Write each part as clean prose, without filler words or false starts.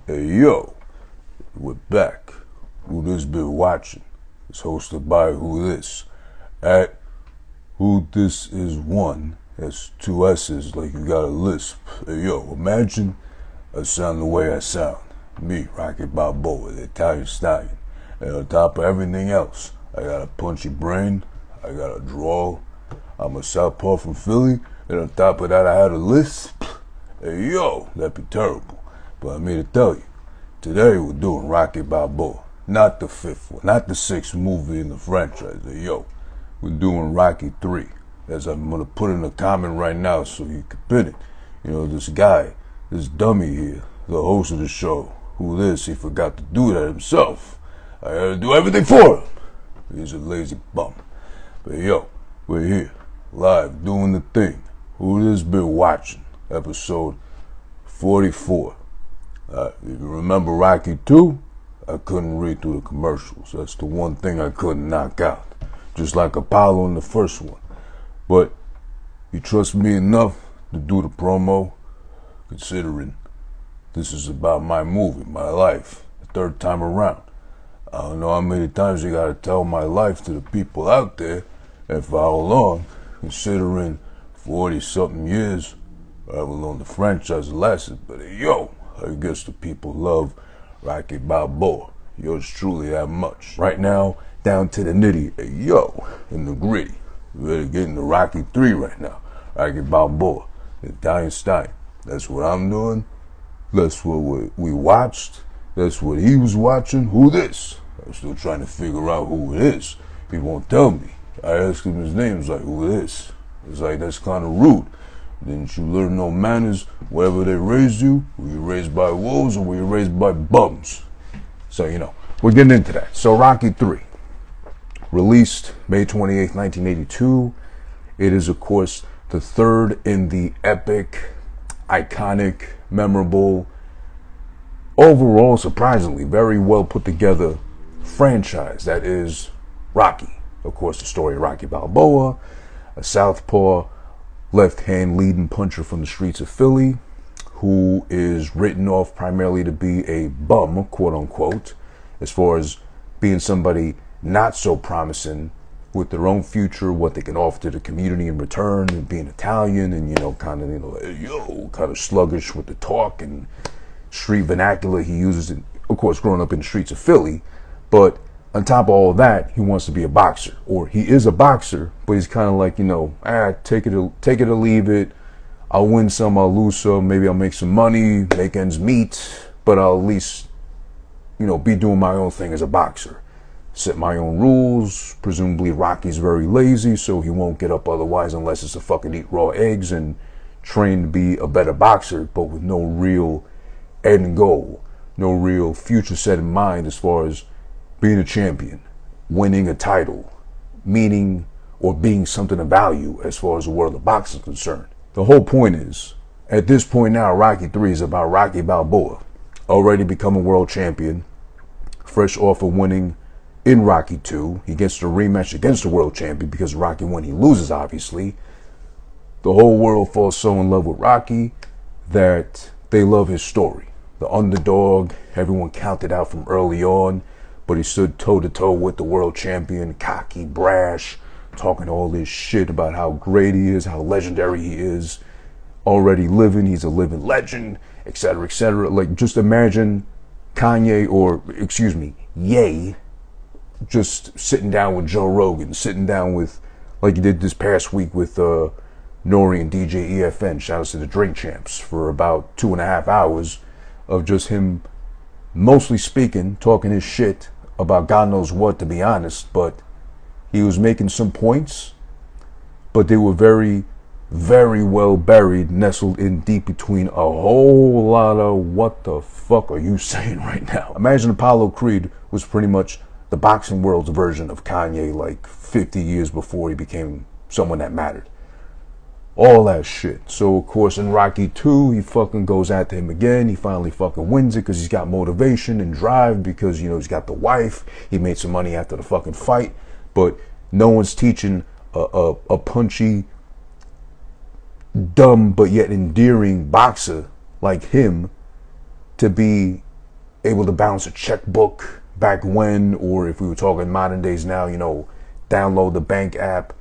Hey yo, we're back. Who this been watching? It's hosted by Who This. At Who This Is One. That's two S's like you got a lisp. Hey yo, imagine I sound the way I sound. Me, Rocky Balboa, the Italian stallion. And on top of everything else, I got a punchy brain, I got a drawl, I'm a southpaw from Philly, and on top of that I had a lisp. Hey yo, that'd be terrible. But I'm here to tell you, today we're doing Rocky Balboa. Not the fifth one, not the sixth movie in the franchise. Hey yo, we're doing Rocky 3. As I'm gonna put in a comment right now so you can pin it. You know, this guy, this dummy here, the host of the show, Who This, he forgot to do that himself. I had to do everything for him. He's a lazy bum. But yo, we're here, live, doing the thing. Who This been watching? Episode 44. If you remember Rocky 2, I couldn't read through the commercials. That's the one thing I couldn't knock out. Just like Apollo in the first one. But you trust me enough to do the promo, considering this is about my movie, my life, the third time around. I don't know how many times you gotta tell my life to the people out there, and for how long, considering 40-something years, however long the franchise lasted. But yo, I guess the people love Rocky Balboa. Yours truly that much. Right now, down to the nitty, yo, in the gritty. We're ready to get into Rocky 3 right now. Rocky Balboa, the Italian stallion. That's what I'm doing. That's what we watched. That's what he was watching. Who this? I'm still trying to figure out who it is. He won't tell me. I asked him his name. He's like, who this? It's like, that's kind of rude. Didn't you learn no manners wherever they raised you? Were you raised by wolves or were you raised by bums? So, you know, we're getting into that. So, Rocky 3. Released May 28th, 1982. It is, of course, the third in the epic, iconic, memorable, overall, surprisingly, very well put together franchise that is Rocky. Of course, the story of Rocky Balboa, a southpaw, left-hand leading puncher from the streets of Philly, who is written off primarily to be a bum, quote-unquote, as far as being somebody not so promising with their own future, what they can offer to the community in return, and being Italian and, you know, kind of sluggish with the talk and street vernacular he uses, of course, growing up in the streets of Philly. But on top of all of that, he wants to be a boxer, or he is a boxer, but he's kind of like, you know, take it or leave it. I'll win some, I'll lose some, maybe I'll make some money, make ends meet, but I'll at least, you know, be doing my own thing as a boxer. Set my own rules. Presumably Rocky's very lazy, so he won't get up otherwise unless it's to fucking eat raw eggs and train to be a better boxer, but with no real end goal, no real future set in mind as far as being a champion, winning a title, meaning or being something of value as far as the world of boxing is concerned. The whole point is, at this point now, Rocky 3 is about Rocky Balboa, already become a world champion, fresh off of winning in Rocky 2. He gets the rematch against the world champion because Rocky 1 he loses, obviously. The whole world falls so in love with Rocky that they love his story. The underdog, everyone counted out from early on, but he stood toe-to-toe with the world champion, cocky, brash, talking all this shit about how great he is, how legendary he is, already living, he's a living legend, etc., etc. Like, just imagine Kanye, or, excuse me, Ye, just sitting down with Joe Rogan, sitting down with, like he did this past week with Nori and DJ EFN, shout out to the Drink Champs, for about 2.5 hours of just him mostly speaking, talking his shit about God knows what, to be honest, but he was making some points, but they were very, very well buried, nestled in deep between a whole lot of what the fuck are you saying right now? Imagine Apollo Creed was pretty much the boxing world's version of Kanye, like 50 years before he became someone that mattered. All that shit. So, of course, in Rocky 2, he fucking goes after him again. He finally fucking wins it because he's got motivation and drive because, you know, he's got the wife. He made some money after the fucking fight. But no one's teaching a punchy, dumb, but yet endearing boxer like him to be able to balance a checkbook back when, or if we were talking modern days now, you know, download the bank app,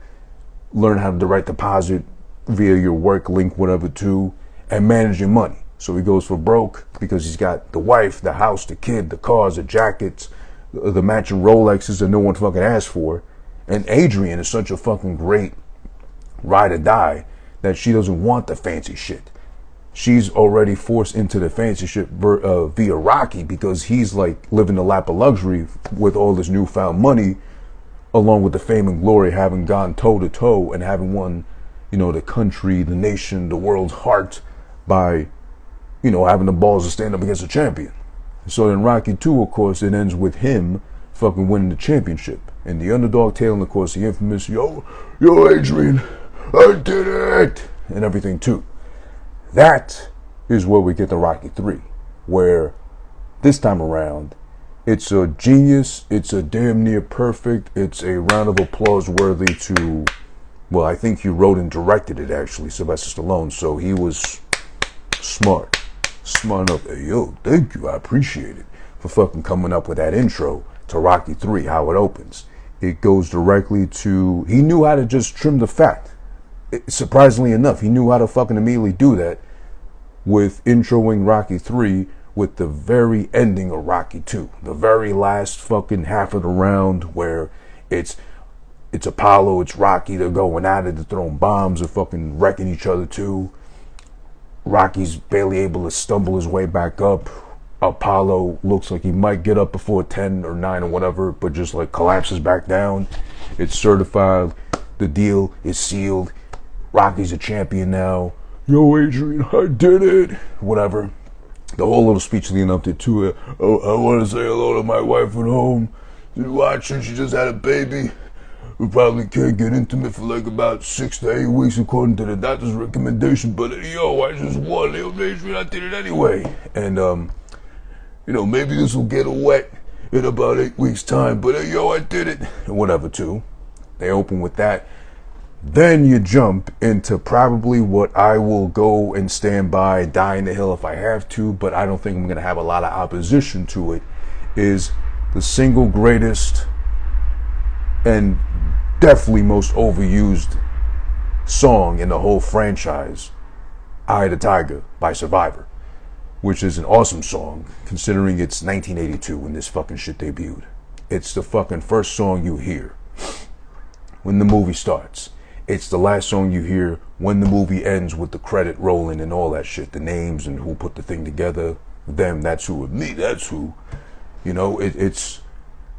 learn how to direct deposit via your work link, whatever, too, and manage your money. So he goes for broke because he's got the wife, the house, the kid, the cars, the jackets, the matching Rolexes that no one fucking asked for. And Adrian is such a fucking great ride or die that she doesn't want the fancy shit. She's already forced into the fancy shit via Rocky, because he's like living the lap of luxury with all this newfound money, along with the fame and glory, having gone toe to toe and having won, you know, the country, the nation, the world's heart by, you know, having the balls to stand up against a champion. So in Rocky 2, of course, it ends with him fucking winning the championship. And the underdog tale, and of course, the infamous, yo, Adrian, I did it, and everything too. That is where we get to Rocky 3, where this time around, it's a genius, it's a damn near perfect, it's a round of applause worthy to, well, I think he wrote and directed it, actually, Sylvester Stallone, so he was smart enough. Hey, yo, thank you, I appreciate it, for fucking coming up with that intro to Rocky 3, how it opens. It goes directly to, he knew how to just trim the fat. Surprisingly enough, he knew how to fucking immediately do that with introing Rocky 3 with the very ending of Rocky 2. The very last fucking half of the round where it's Apollo, it's Rocky, they're going at it, they're throwing bombs, they're fucking wrecking each other too. Rocky's barely able to stumble his way back up. Apollo looks like he might get up before 10 or 9 or whatever, but just like collapses back down. It's certified. The deal is sealed. Rocky's a champion now. Yo, Adrian, I did it. Whatever. The whole little speech leading up to it. Oh, I want to say hello to my wife at home. She's watching. She just had a baby. We probably can't get intimate for like about 6 to 8 weeks according to the doctor's recommendation. But yo, I just won. Yo, Adrian, I did it anyway. And you know, maybe this will get wet in about 8 weeks' time. But yo, I did it. And whatever, too. They open with that. Then you jump into probably what I will go and stand by, die in the hill if I have to, but I don't think I'm going to have a lot of opposition to it, is the single greatest and definitely most overused song in the whole franchise, Eye of the Tiger by Survivor, which is an awesome song considering it's 1982 when this fucking shit debuted. It's the fucking first song you hear when the movie starts. It's the last song you hear when the movie ends with the credit rolling and all that shit. The names and who put the thing together. Them, that's who. Me, that's who. You know, it's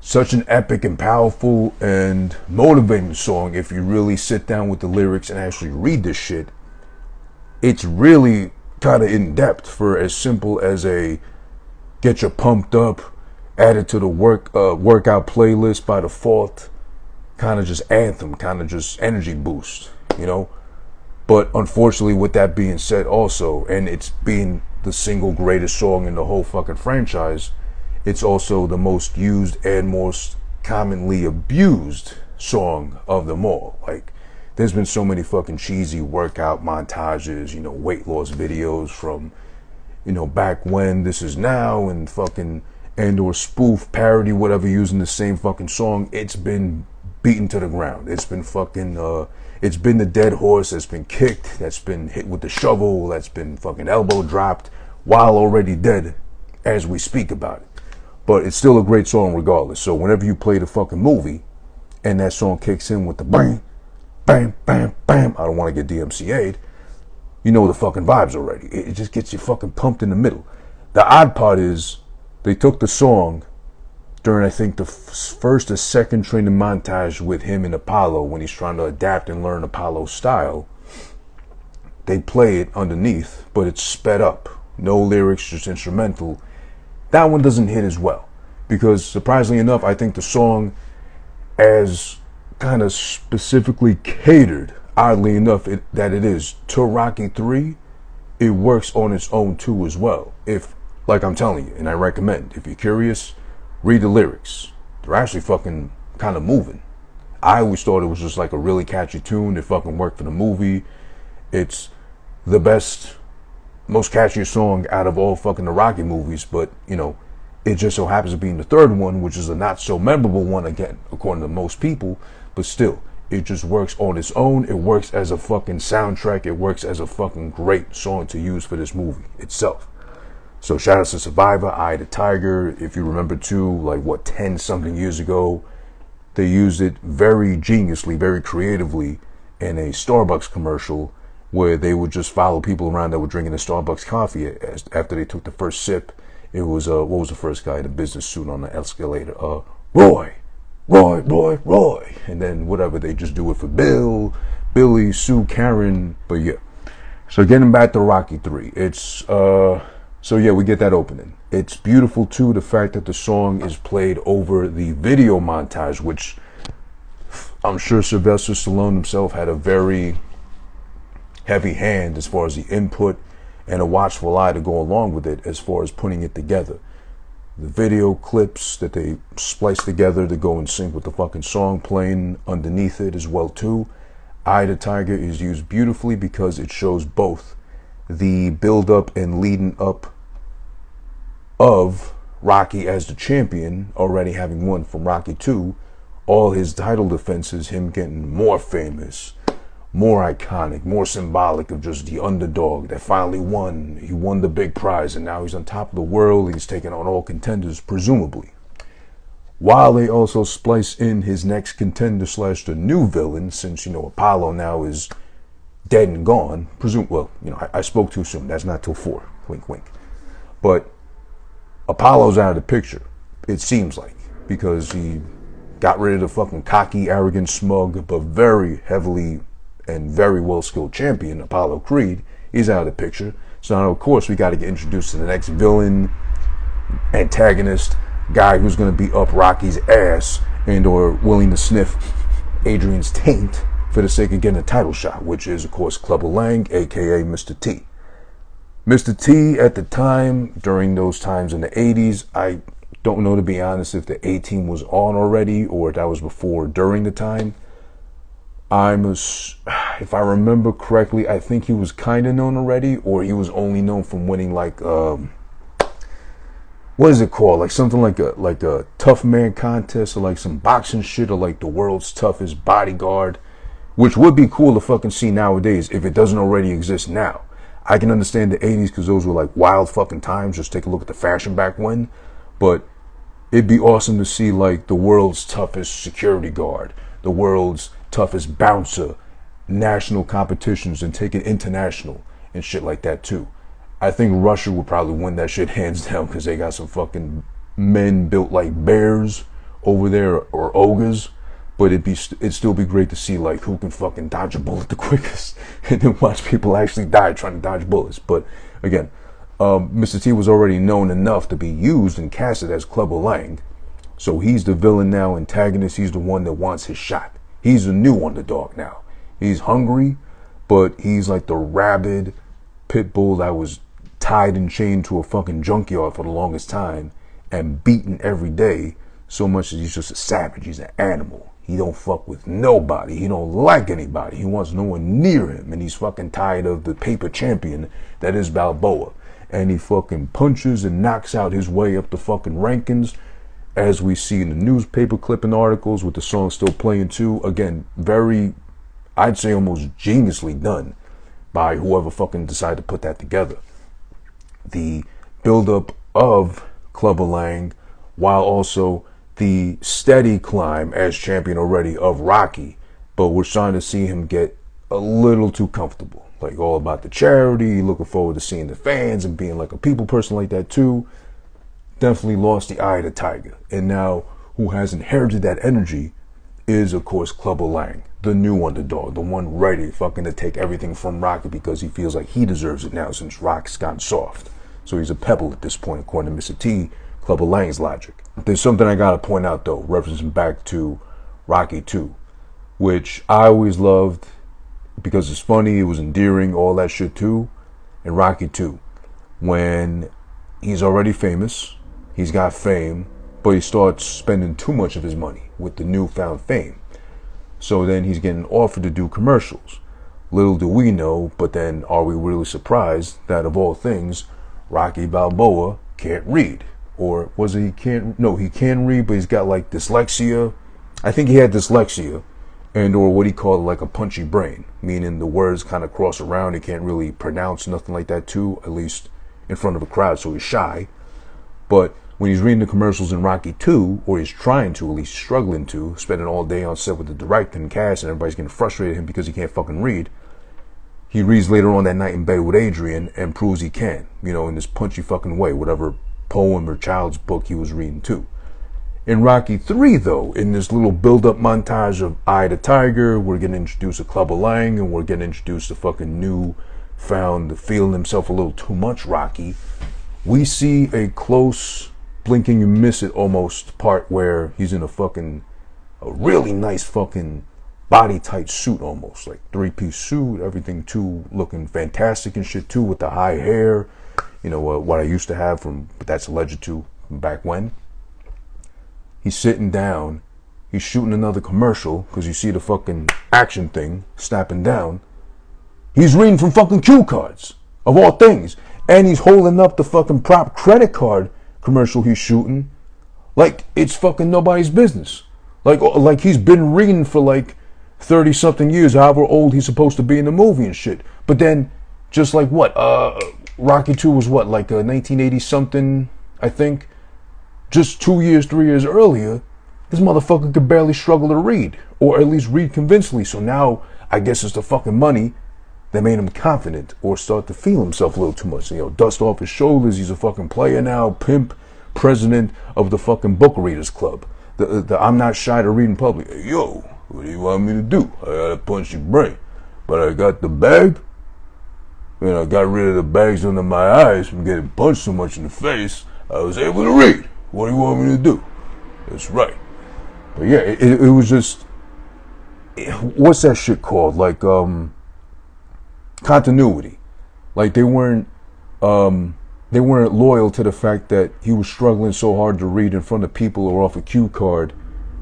such an epic and powerful and motivating song if you really sit down with the lyrics and actually read this shit. It's really kind of in depth for as simple as a get you pumped up, add it to the workout playlist by default, kind of just anthem, kind of just energy boost, you know. But unfortunately, with that being said also, and it's being the single greatest song in the whole fucking franchise, it's also the most used and most commonly abused song of them all. Like, there's been so many fucking cheesy workout montages, you know, weight loss videos from, you know, back when, this is now, and fucking, and or spoof, parody, whatever, using the same fucking song. It's been beaten to the ground. It's been fucking, it's been the dead horse that's been kicked, that's been hit with the shovel, that's been fucking elbow dropped while already dead as we speak about it. But it's still a great song regardless. So whenever you play the fucking movie and that song kicks in with the bang, bam, bam, bam, I don't want to get DMCA'd, you know the fucking vibes already. It just gets you fucking pumped in the middle. The odd part is they took the song during, I think, the first or second training montage with him and Apollo when he's trying to adapt and learn Apollo's style. They play it underneath, but it's sped up. No lyrics, just instrumental. That one doesn't hit as well. Because, surprisingly enough, I think the song, as kind of specifically catered, oddly enough, that it is, to Rocky 3, it works on its own too as well. If, like I'm telling you, and I recommend, if you're curious, read the lyrics. They're actually fucking kind of moving. I always thought it was just like a really catchy tune. It fucking worked for the movie. It's the best, most catchiest song out of all fucking the Rocky movies. But, you know, It just so happens to be in the third one, which is a not so memorable one, again, according to most people, but still, it just works on its own. It works as a fucking soundtrack. It works as a fucking great song to use for this movie itself. So shout out to Survivor, Eye of the Tiger. If you remember too, like what, 10 something years ago, they used it very geniusly, very creatively in a Starbucks commercial where they would just follow people around that were drinking a Starbucks coffee after they took the first sip. It was, what was the first guy in a business suit on the escalator? Roy. And then whatever, they just do it for Bill, Billy, Sue, Karen. But yeah. So getting back to Rocky 3. It's, so yeah, we get that opening. It's beautiful too, the fact that the song is played over the video montage, which I'm sure Sylvester Stallone himself had a very heavy hand as far as the input and a watchful eye to go along with it as far as putting it together. The video clips that they splice together to go in sync with the fucking song playing underneath it as well too. Eye of the Tiger is used beautifully because it shows both the build up and leading up of Rocky as the champion, already having won from Rocky 2, all his title defenses, him getting more famous, more iconic, more symbolic of just the underdog that finally won. He won the big prize and now he's on top of the world. He's taking on all contenders, presumably. While they also splice in his next contender / the new villain, since, you know, Apollo now is dead and gone. Well, you know, I spoke too soon. That's not till 4. Wink, wink. But Apollo's out of the picture, it seems like, because he got rid of the fucking cocky, arrogant, smug, but very heavily and very well-skilled champion, Apollo Creed. He's out of the picture. So now, of course, we got to get introduced to the next villain, antagonist, guy who's going to beat up Rocky's ass and or willing to sniff Adrian's taint for the sake of getting a title shot, which is, of course, Clubber Lang, a.k.a. Mr. T. Mr. T, at the time, during those times in the 80s, I don't know, to be honest, if the A-Team was on already or if that was before, during the time. If I remember correctly, I think he was kind of known already, or he was only known from winning like, what is it called? Like something like a tough man contest or like some boxing shit or like the world's toughest bodyguard, which would be cool to fucking see nowadays if it doesn't already exist now. I can understand the 80s because those were like wild fucking times. Just take a look at the fashion back when. But it'd be awesome to see like the world's toughest security guard, the world's toughest bouncer, national competitions, and take it international and shit like that too. I think Russia would probably win that shit hands down because they got some fucking men built like bears over there, or ogres. But it'd still be great to see like who can fucking dodge a bullet the quickest, and then watch people actually die trying to dodge bullets. But again, Mr. T was already known enough to be used and casted as Clubber Lang, so he's the villain now, antagonist. He's the one that wants his shot. He's a new underdog now. He's hungry, but he's like the rabid pit bull that was tied and chained to a fucking junkyard for the longest time and beaten every day, so much that he's just a savage. He's an animal. He don't fuck with nobody. He don't like anybody. He wants no one near him. And he's fucking tired of the paper champion that is Balboa. And he fucking punches and knocks out his way up the fucking rankings, as we see in the newspaper clipping articles with the song still playing too. Again, very, I'd say almost geniusly done by whoever fucking decided to put that together. The buildup of Clubber Lang, while also the steady climb as champion already of Rocky, but we're starting to see him get a little too comfortable. Like all about the charity, looking forward to seeing the fans and being like a people person like that too. Definitely lost the eye of the tiger. And now who has inherited that energy is, of course, Clubber Lang, the new underdog, the one ready fucking to take everything from Rocky because he feels like he deserves it now since Rock's gotten soft. So he's a pebble at this point, according to Mr. T, Clubber Lang's logic. There's something I gotta point out though, referencing back to Rocky 2, which I always loved because it's funny, it was endearing, all that shit too. In Rocky 2, when he's already famous, he's got fame, but he starts spending too much of his money with the newfound fame. So then he's getting offered to do commercials. Little do we know, but then are we really surprised that of all things, Rocky Balboa can't read? or was it he can't? No, he can read, but he's got like dyslexia. I think he had dyslexia, and or what he called like a punchy brain, meaning the words kind of cross around. He can't really pronounce nothing like that too, at least in front of a crowd, so he's shy. But when he's reading the commercials in Rocky 2, or he's trying to, at least struggling to, spending all day on set with the director and cast, and everybody's getting frustrated at him because he can't fucking read, he reads later on that night in bed with Adrian and proves he can, in this punchy fucking way, whatever poem or child's book he was reading too. In Rocky 3, though, in this little build-up montage of Eye the Tiger, we're getting introduced to Clubber Lang, and we're getting introduced to fucking new found, feeling himself a little too much Rocky. We see a close, blinking you miss it almost part where he's in a really nice fucking body tight suit, almost like 3-piece suit, everything too looking fantastic and shit too, with the high hair, what I used to have but that's alleged to from back when. He's sitting down, he's shooting another commercial, because you see the fucking action thing snapping down. He's reading from fucking cue cards, of all things. And he's holding up the fucking prop credit card commercial he's shooting like it's fucking nobody's business. Like he's been reading for like 30 something years, however old he's supposed to be in the movie and shit. But then, just like Rocky 2 was like 1980 something, I think. Just 3 years earlier, this motherfucker could barely struggle to read, or at least read convincingly. So now, I guess it's the fucking money that made him confident, or start to feel himself a little too much. Dust off his shoulders. He's a fucking player now, pimp, president of the fucking book readers club. The I'm not shy to read in public. Hey, yo, what do you want me to do? I got a punchy brain, but I got the bag, and I got rid of the bags under my eyes from getting punched so much in the face. I was able to read. What do you want me to do? That's right. But yeah, it was just, what's that shit called? Like continuity. Like they weren't loyal to the fact that he was struggling so hard to read in front of people or off a cue card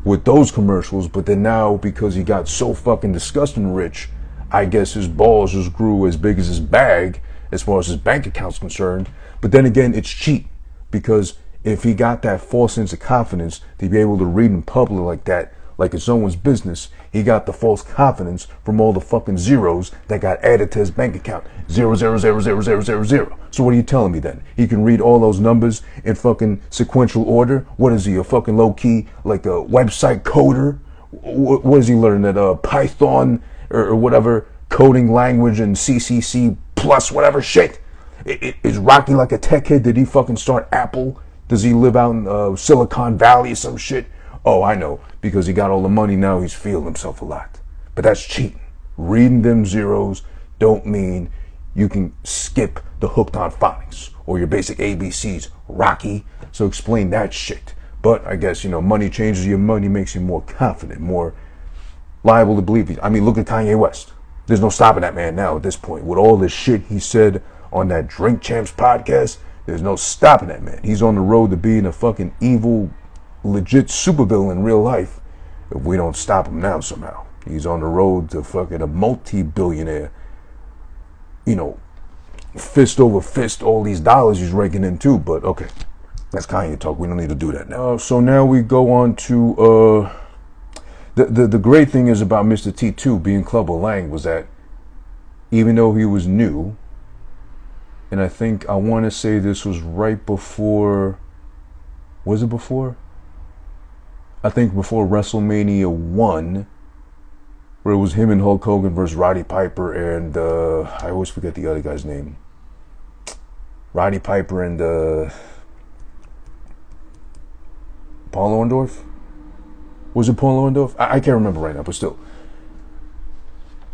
with those commercials. But then now, because he got so fucking disgusting rich, I guess his balls just grew as big as his bag as far as his bank account's concerned. But then again, it's cheap, because if he got that false sense of confidence to be able to read in public like that, like it's someone's business, he got the false confidence from all the fucking zeros that got added to his bank account. 0000000. So what are you telling me then? He can read all those numbers in fucking sequential order? What is he, a fucking low-key, like a website coder? What is he learning, that Python or whatever coding language and CCC plus whatever shit? Is Rocky like a tech kid? Did he fucking start Apple? Does he live out in Silicon Valley or some shit? Oh, I know. Because he got all the money now, he's feeling himself a lot. But that's cheating. Reading them zeros don't mean you can skip the hooked on phonics or your basic ABCs, Rocky. So explain that shit. But I guess, money changes you. Money makes you more confident, more liable to believe you. I mean, look at Kanye West. There's no stopping that man now at this point. With all this shit he said on that Drink Champs podcast, there's no stopping that man. He's on the road to being a fucking evil, legit supervillain in real life if we don't stop him now somehow. He's on the road to fucking a multi-billionaire, fist over fist, all these dollars he's raking in too. But okay, that's Kanye talk. We don't need to do that now. So now we go on to, the great thing is about Mr. T2 being Clubber Lang was that even though he was new, and I want to say this was right before, was it before? I think before WrestleMania 1, where it was him and Hulk Hogan versus Roddy Piper and, I always forget the other guy's name. Roddy Piper and, Paul Orndorff? Was it Paul Orndorff? I can't remember right now, but still.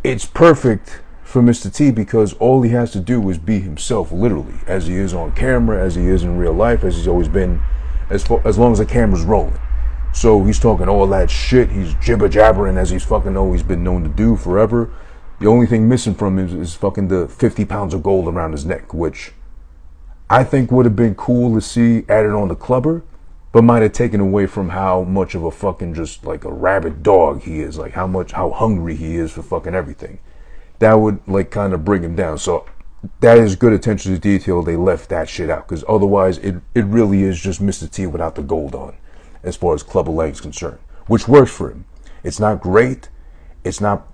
It's perfect for Mr. T because all he has to do is be himself, literally, as he is on camera, as he is in real life, as he's always been, as long as the camera's rolling. So he's talking all that shit, he's jibber-jabbering as he's fucking always been known to do forever. The only thing missing from him is fucking the 50 pounds of gold around his neck, which I think would have been cool to see added on the Clubber, but might have taken away from how much of a fucking just like a rabid dog he is, like how hungry he is for fucking everything. That would like kind of bring him down. So that is good attention to detail. They left that shit out, because otherwise it really is just Mr. T without the gold on, as far as Clubber Lang is concerned, which works for him. It's not great. It's not,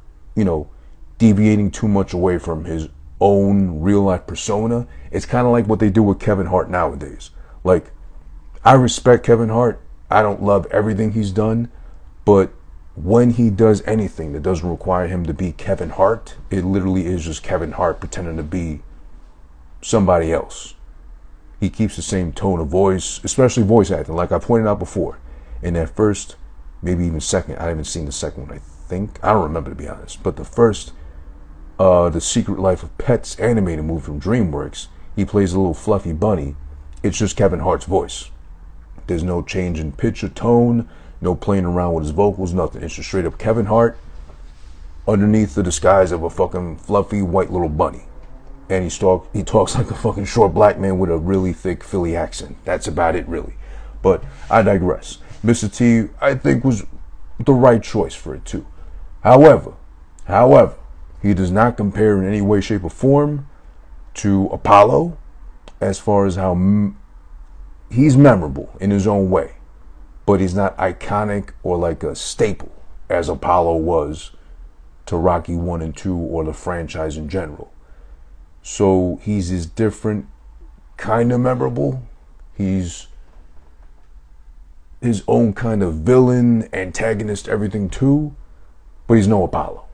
deviating too much away from his own real life persona. It's kind of like what they do with Kevin Hart nowadays. Like, I respect Kevin Hart. I don't love everything he's done, but when he does anything that doesn't require him to be Kevin Hart, it literally is just Kevin Hart pretending to be somebody else. He keeps the same tone of voice, especially voice acting, like I pointed out before. In that first, maybe even second, I haven't seen the second one, I think. I don't remember, to be honest. But the first, The Secret Life of Pets animated movie from DreamWorks, he plays a little fluffy bunny. It's just Kevin Hart's voice. There's no change in pitch or tone, no playing around with his vocals, nothing. It's just straight up Kevin Hart underneath the disguise of a fucking fluffy white little bunny. And he talks like a fucking short black man with a really thick Philly accent. That's about it, really. But I digress. Mr. T, I think, was the right choice for it too. However, he does not compare in any way, shape, or form to Apollo, as far as how he's memorable in his own way, but he's not iconic or like a staple as Apollo was to Rocky 1 and 2 or the franchise in general. So he's his different kind of memorable. He's his own kind of villain, antagonist, everything too, but he's no Apollo.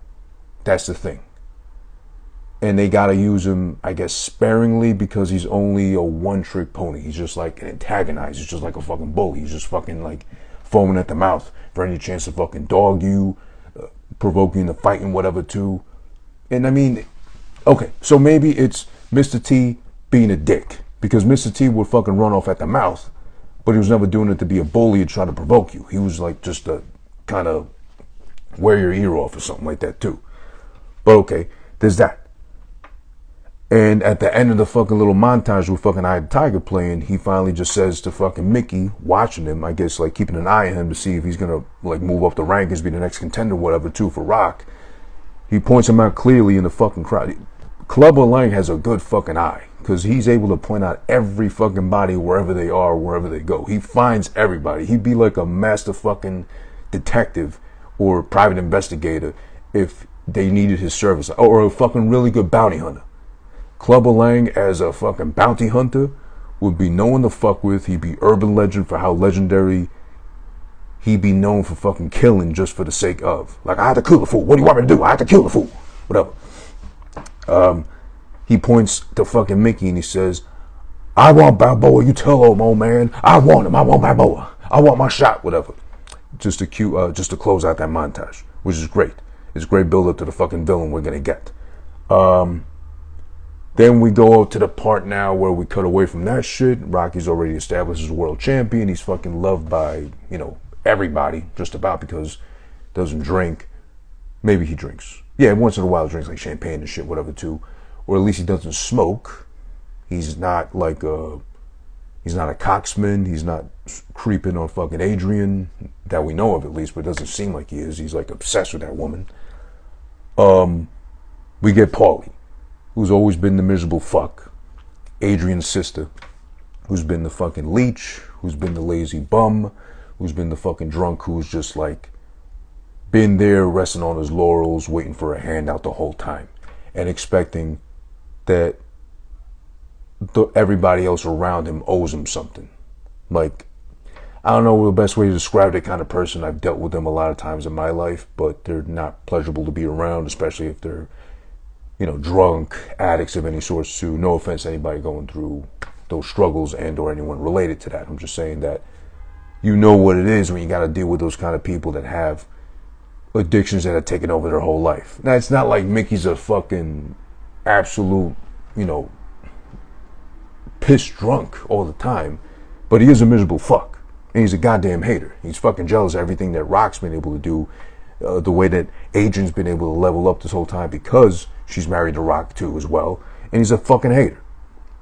That's the thing. And they gotta use him, I guess, sparingly, because he's only a one-trick pony. He's just like an antagonizer. He's just like a fucking bully. He's just fucking like foaming at the mouth for any chance to fucking dog you, provoke you into fighting, whatever too. And I mean, okay, so maybe it's Mr. T being a dick, because Mr. T would fucking run off at the mouth, but he was never doing it to be a bully and try to provoke you. He was like just a kind of wear your ear off or something like that too. But okay, there's that. And at the end of the fucking little montage with fucking Eye of the Tiger playing, he finally just says to fucking Mickey, watching him, I guess, like keeping an eye on him to see if he's gonna like move up the rankings, be the next contender, whatever, too, for Rock. He points him out clearly in the fucking crowd. Clubber Lang has a good fucking eye, because he's able to point out every fucking body wherever they are, wherever they go. He finds everybody. He'd be like a master fucking detective or private investigator if they needed his service, or a fucking really good bounty hunter. Clubber Lang as a fucking bounty hunter would be no one to fuck with. He'd be urban legend for how legendary he'd be known for fucking killing just for the sake of. Like, I had to kill the fool. What do you want me to do? I had to kill the fool. Whatever. He points to fucking Mickey and he says, I want Balboa. You tell him, old man. I want him. I want Balboa. I want my shot. Whatever. Just to close out that montage, which is great. It's a great build up to the fucking villain we're gonna get. Then we go to the part now where we cut away from that shit. Rocky's already established as a world champion. He's fucking loved by, everybody, just about, because he doesn't drink. Maybe he drinks. Yeah, once in a while he drinks like champagne and shit, whatever too. Or at least he doesn't smoke. He's not like he's not a cocksman. He's not creeping on fucking Adrian, that we know of at least, but it doesn't seem like he is. He's like obsessed with that woman. We get Paulie, who's always been the miserable fuck. Adrian's sister, who's been the fucking leech, who's been the lazy bum, who's been the fucking drunk, who's just like been there resting on his laurels, waiting for a handout the whole time, and expecting that everybody else around him owes him something. Like, I don't know the best way to describe that kind of person. I've dealt with them a lot of times in my life, but they're not pleasurable to be around, especially if they're drunk, addicts of any sort too. No offense to anybody going through those struggles and or anyone related to that. I'm just saying that what it is when you got to deal with those kind of people that have addictions that have taken over their whole life. Now, it's not like Mickey's a fucking absolute, piss drunk all the time, but he is a miserable fuck. And he's a goddamn hater. He's fucking jealous of everything that Rock's been able to do, the way that Adrian's been able to level up this whole time, because she's married to Rock too as well. And he's a fucking hater.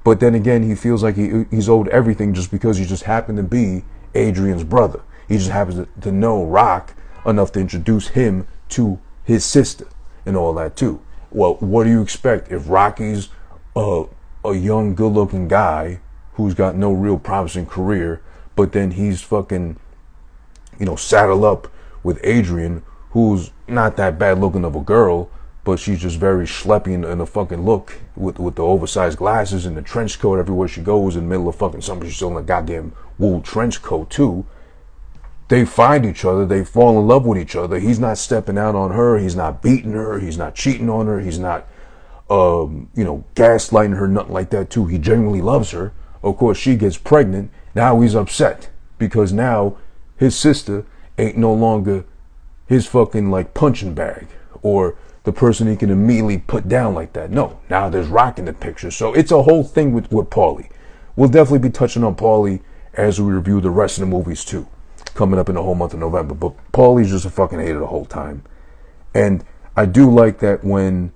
But then again, he feels like he's owed everything just because he just happened to be Adrian's brother. He just happens to know Rock enough to introduce him to his sister and all that too. Well, what do you expect if Rocky's a young, good-looking guy who's got no real promising career, but then he's fucking, saddle up with Adrian, who's not that bad looking of a girl, but she's just very schleppy in a fucking look with the oversized glasses and the trench coat everywhere she goes. In the middle of fucking summer, she's still in a goddamn wool trench coat too. They find each other, they fall in love with each other. He's not stepping out on her, he's not beating her, he's not cheating on her, he's not gaslighting her, nothing like that too. He genuinely loves her. Of course, she gets pregnant. Now he's upset because now his sister ain't no longer his fucking like punching bag or the person he can immediately put down like that. No, now there's Rock in the picture. So it's a whole thing with Paulie. We'll definitely be touching on Paulie as we review the rest of the movies too, coming up in the whole month of November. But Paulie's just a fucking hater the whole time. And I do like that when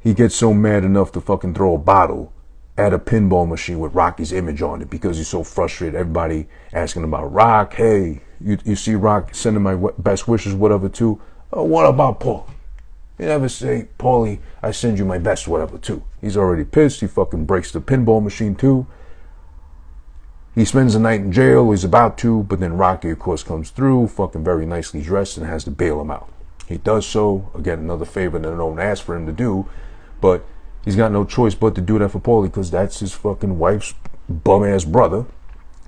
he gets so mad enough to fucking throw a bottle at a pinball machine with Rocky's image on it because he's so frustrated. Everybody asking about Rock. Hey, you see Rock sending my best wishes, whatever, too. Oh, what about Paulie? You never say, Paulie, I send you my best, whatever, too. He's already pissed. He fucking breaks the pinball machine, too. He spends the night in jail. He's about to, but then Rocky, of course, comes through, fucking very nicely dressed, and has to bail him out. He does so. Again, another favor that no one asked for him to do, but he's got no choice but to do that for Paulie because that's his fucking wife's bum-ass brother.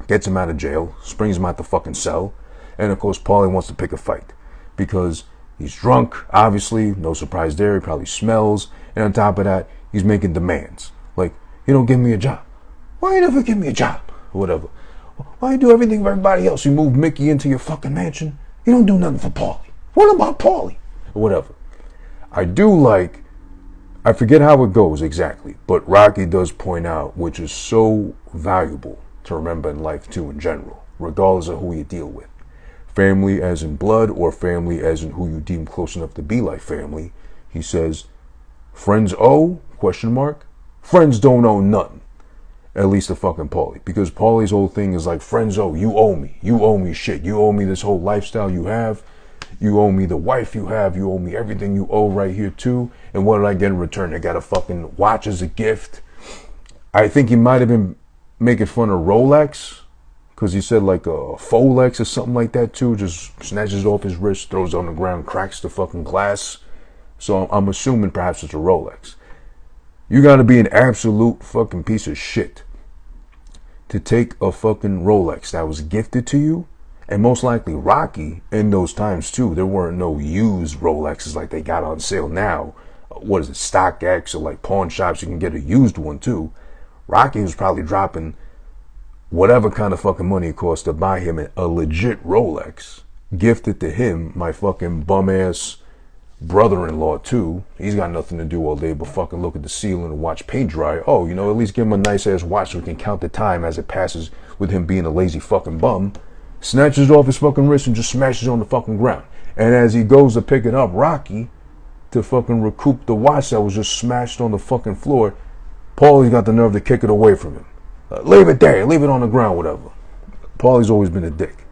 Gets him out of jail, springs him out the fucking cell, and of course, Paulie wants to pick a fight because he's drunk, obviously, no surprise there, he probably smells, and on top of that, he's making demands. Like, you don't give me a job. Why you never give me a job? Or whatever. Why you do everything for everybody else? You move Mickey into your fucking mansion. You don't do nothing for Paulie. What about Paulie? Or whatever. I do like, I forget how it goes exactly, but Rocky does point out, which is so valuable to remember in life too in general, regardless of who you deal with. Family as in blood or family as in who you deem close enough to be like family. He says, friends owe, ? Friends don't owe nothing. At least to fucking Paulie. Because Paulie's whole thing is like, friends owe, you owe me. You owe me shit. You owe me this whole lifestyle you have. You owe me the wife you have. You owe me everything you owe right here too. And what did I get in return? I got a fucking watch as a gift. I think he might have been making fun of Rolex. Because he said like a Folex or something like that too. Just snatches it off his wrist, throws it on the ground, cracks the fucking glass. So I'm assuming perhaps it's a Rolex. You gotta be an absolute fucking piece of shit to take a fucking Rolex that was gifted to you. And most likely Rocky, in those times too, there weren't no used Rolexes like they got on sale now. What is it, StockX or like pawn shops, you can get a used one too. Rocky was probably dropping whatever kind of fucking money it cost to buy him a legit Rolex, gifted to him, my fucking bum-ass brother-in-law too. He's got nothing to do all day but fucking look at the ceiling and watch paint dry. Oh, at least give him a nice-ass watch so we can count the time as it passes with him being a lazy fucking bum. Snatches off his fucking wrist and just smashes on the fucking ground. And as he goes to pick it up, Rocky, to fucking recoup the watch that was just smashed on the fucking floor, Paulie's got the nerve to kick it away from him. Leave it there, leave it on the ground, whatever. Paulie's always been a dick.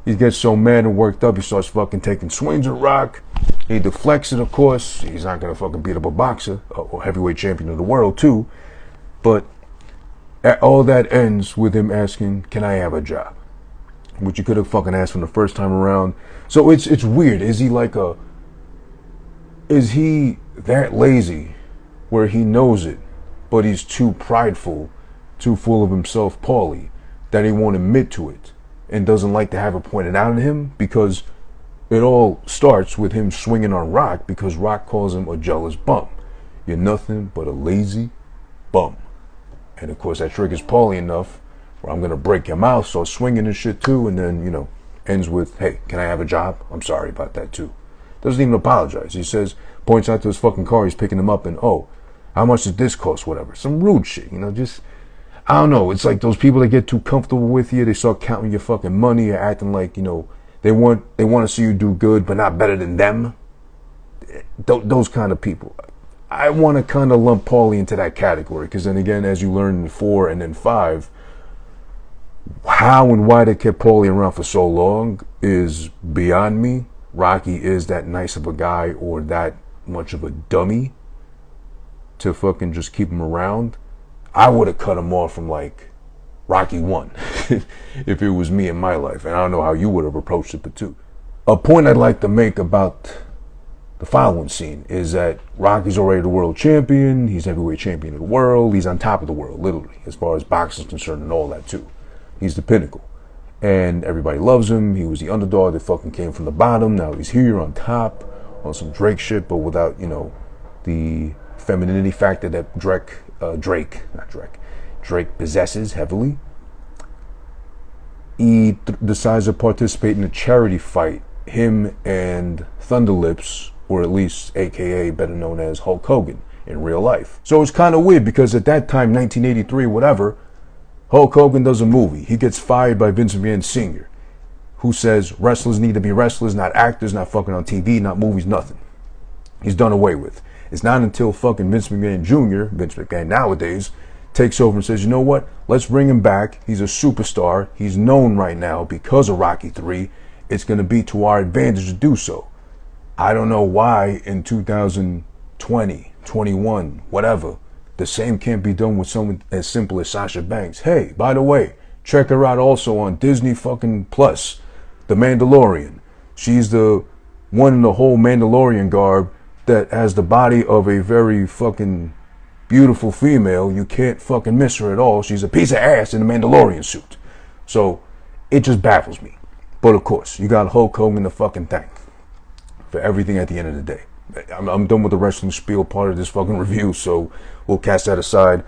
He gets so mad and worked up, he starts fucking taking swings at Rock. He deflects it, of course. He's not gonna fucking beat up a boxer, or heavyweight champion of the world too. But all that ends with him asking, can I have a job? Which you could have fucking asked from the first time around. So it's weird. Is he that lazy where he knows it, but he's too prideful, too full of himself, Paulie, that he won't admit to it and doesn't like to have it pointed out at him? Because it all starts with him swinging on Rock because Rock calls him a jealous bum. You're nothing but a lazy bum. And of course that triggers Paulie enough where I'm going to break your mouth, start swinging and shit too, and then, ends with, hey, can I have a job? I'm sorry about that too. Doesn't even apologize. He says, points out to his fucking car, he's picking him up, and, oh, how much does this cost? Whatever. Some rude shit, just, I don't know. It's like those people that get too comfortable with you. They start counting your fucking money or acting like, they want to see you do good, but not better than them. Those kind of people. I want to kind of lump Paulie into that category, because then again, as you learn in 4 and then 5, how and why they kept Paulie around for so long is beyond me. Rocky is that nice of a guy or that much of a dummy to fucking just keep him around, I would have cut him off from like Rocky 1 if it was me in my life. And I don't know how you would have approached it, but too. A point I'd like to make about the following scene is that Rocky's already the world champion. He's heavyweight champion of the world. He's on top of the world, literally, as far as boxing is concerned and all that too. He's the pinnacle. And everybody loves him. He was the underdog that fucking came from the bottom. Now he's here on top on some Drake shit, but without, you know, the femininity factor that Drake possesses heavily. He decides to participate in a charity fight, him and Thunderlips, or at least AKA better known as Hulk Hogan in real life. So it's kind of weird because at that time, 1983, whatever, Hulk Hogan does a movie. He gets fired by Vince McMahon Sr., who says wrestlers need to be wrestlers, not actors, not fucking on TV, not movies, nothing. He's done away with. It's not until fucking Vince McMahon Jr., Vince McMahon nowadays, takes over and says, you know what, let's bring him back. He's a superstar. He's known right now because of Rocky 3. It's going to be to our advantage to do so. I don't know why in 2020, 21, whatever, the same can't be done with someone as simple as Sasha Banks. Hey, by the way, check her out also on Disney fucking Plus, The Mandalorian. She's the one in the whole Mandalorian garb that has the body of a very fucking beautiful female. You can't fucking miss her at all. She's a piece of ass in a Mandalorian suit. So it just baffles me. But of course, you got Hulk Hogan to fucking thank for everything at the end of the day. I'm done with the wrestling spiel part of this fucking review, so we'll cast that aside.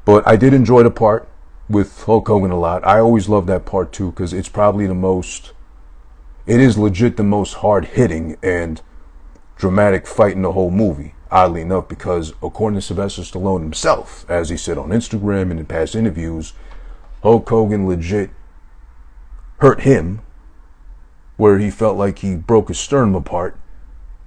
But I did enjoy the part with Hulk Hogan a lot. I always love that part too, because it's probably it is legit the most hard-hitting and dramatic fight in the whole movie, oddly enough, because according to Sylvester Stallone himself, as he said on Instagram and in past interviews, Hulk Hogan legit hurt him, where he felt like he broke his sternum apart.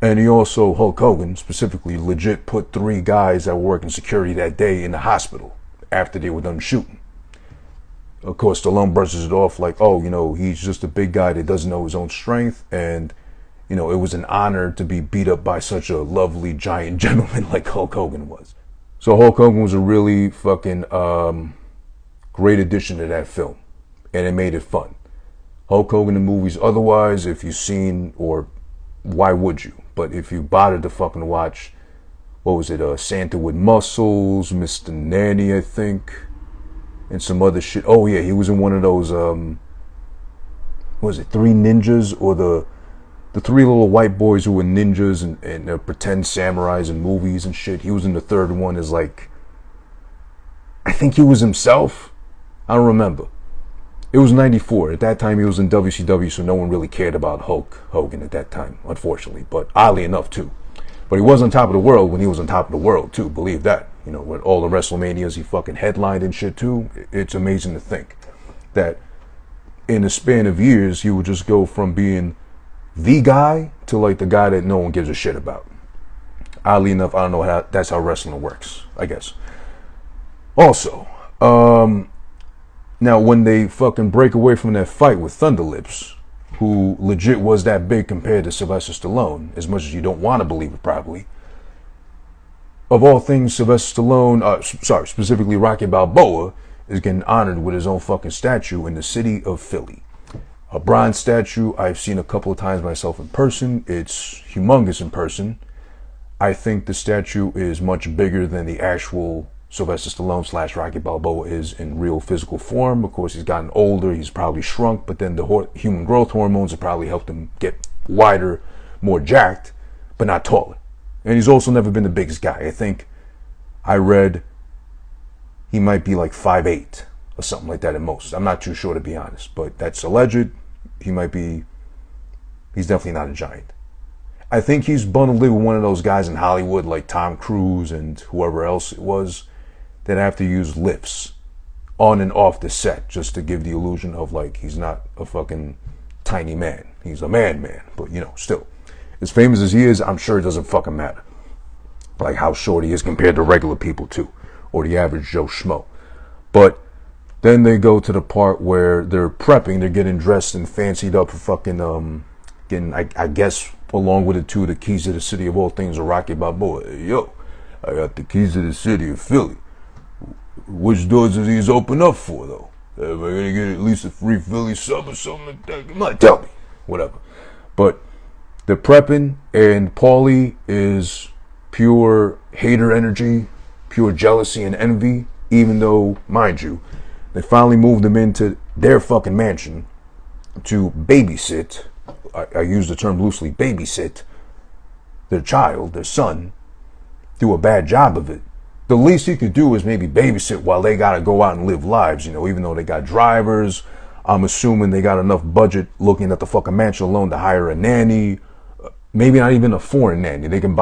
And he also, Hulk Hogan specifically, legit put 3 guys that were working security that day in the hospital after they were done shooting. Of course, Stallone brushes it off like, oh, you know, he's just a big guy that doesn't know his own strength. And, you know, it was an honor to be beat up by such a lovely giant gentleman like Hulk Hogan was. So Hulk Hogan was a really fucking great addition to that film. And it made it fun. Hulk Hogan in movies otherwise, if you've seen, or why would you? But if you bothered to fucking watch, what was it, Santa with Muscles, Mr. Nanny, I think, and some other shit. Oh yeah, he was in one of those, what was it, 3 Ninjas, or the 3 little white boys who were ninjas and pretend samurais in movies and shit. He was in the 3rd one as like, I think he was himself. I don't remember. It was 94. At that time, he was in WCW, so no one really cared about Hulk Hogan at that time, unfortunately. But oddly enough, too. But he was on top of the world when he was on top of the world, too. Believe that. You know, with all the WrestleManias he fucking headlined and shit, too. It's amazing to think that in a span of years, he would just go from being the guy to like the guy that no one gives a shit about. Oddly enough, I don't know how that's how wrestling works, I guess. Also, now, when they fucking break away from that fight with Thunderlips, who legit was that big compared to Sylvester Stallone, as much as you don't want to believe it probably, of all things, Sylvester Stallone, specifically Rocky Balboa, is getting honored with his own fucking statue in the city of Philly. A bronze statue I've seen a couple of times myself in person. It's humongous in person. I think the statue is much bigger than the actual Sylvester Stallone / Rocky Balboa is in real physical form. Of course, he's gotten older, he's probably shrunk, but then the human growth hormones have probably helped him get wider, more jacked, but not taller. And he's also never been the biggest guy. I think I read he might be like 5'8" or something like that at most. I'm not too sure, to be honest, but that's alleged. He's definitely not a giant. I think he's bundled in with one of those guys in Hollywood like Tom Cruise and whoever else it was that have to use lifts on and off the set just to give the illusion of like he's not a fucking tiny man. He's a man, but you know, still. As famous as he is, I'm sure it doesn't fucking matter. Like how short he is compared to regular people too, or the average Joe Schmo. But then they go to the part where they're prepping, they're getting dressed and fancied up for fucking, getting, I guess, along with it too, the keys to the city of all things of Rocky Balboa. Yo, I got the keys to the city of Philly. Which doors do these open up for, though? Am I gonna get at least a free Philly sub or something like that? Come on, tell me. Whatever. But they're prepping, and Paulie is pure hater energy, pure jealousy and envy, even though, mind you, they finally moved him into their fucking mansion to babysit. I use the term loosely, babysit their child, their son, do a bad job of it. The least he could do is maybe babysit while they gotta go out and live lives, even though they got drivers. I'm assuming they got enough budget looking at the fucking mansion alone to hire a nanny. Maybe not even a foreign nanny. They can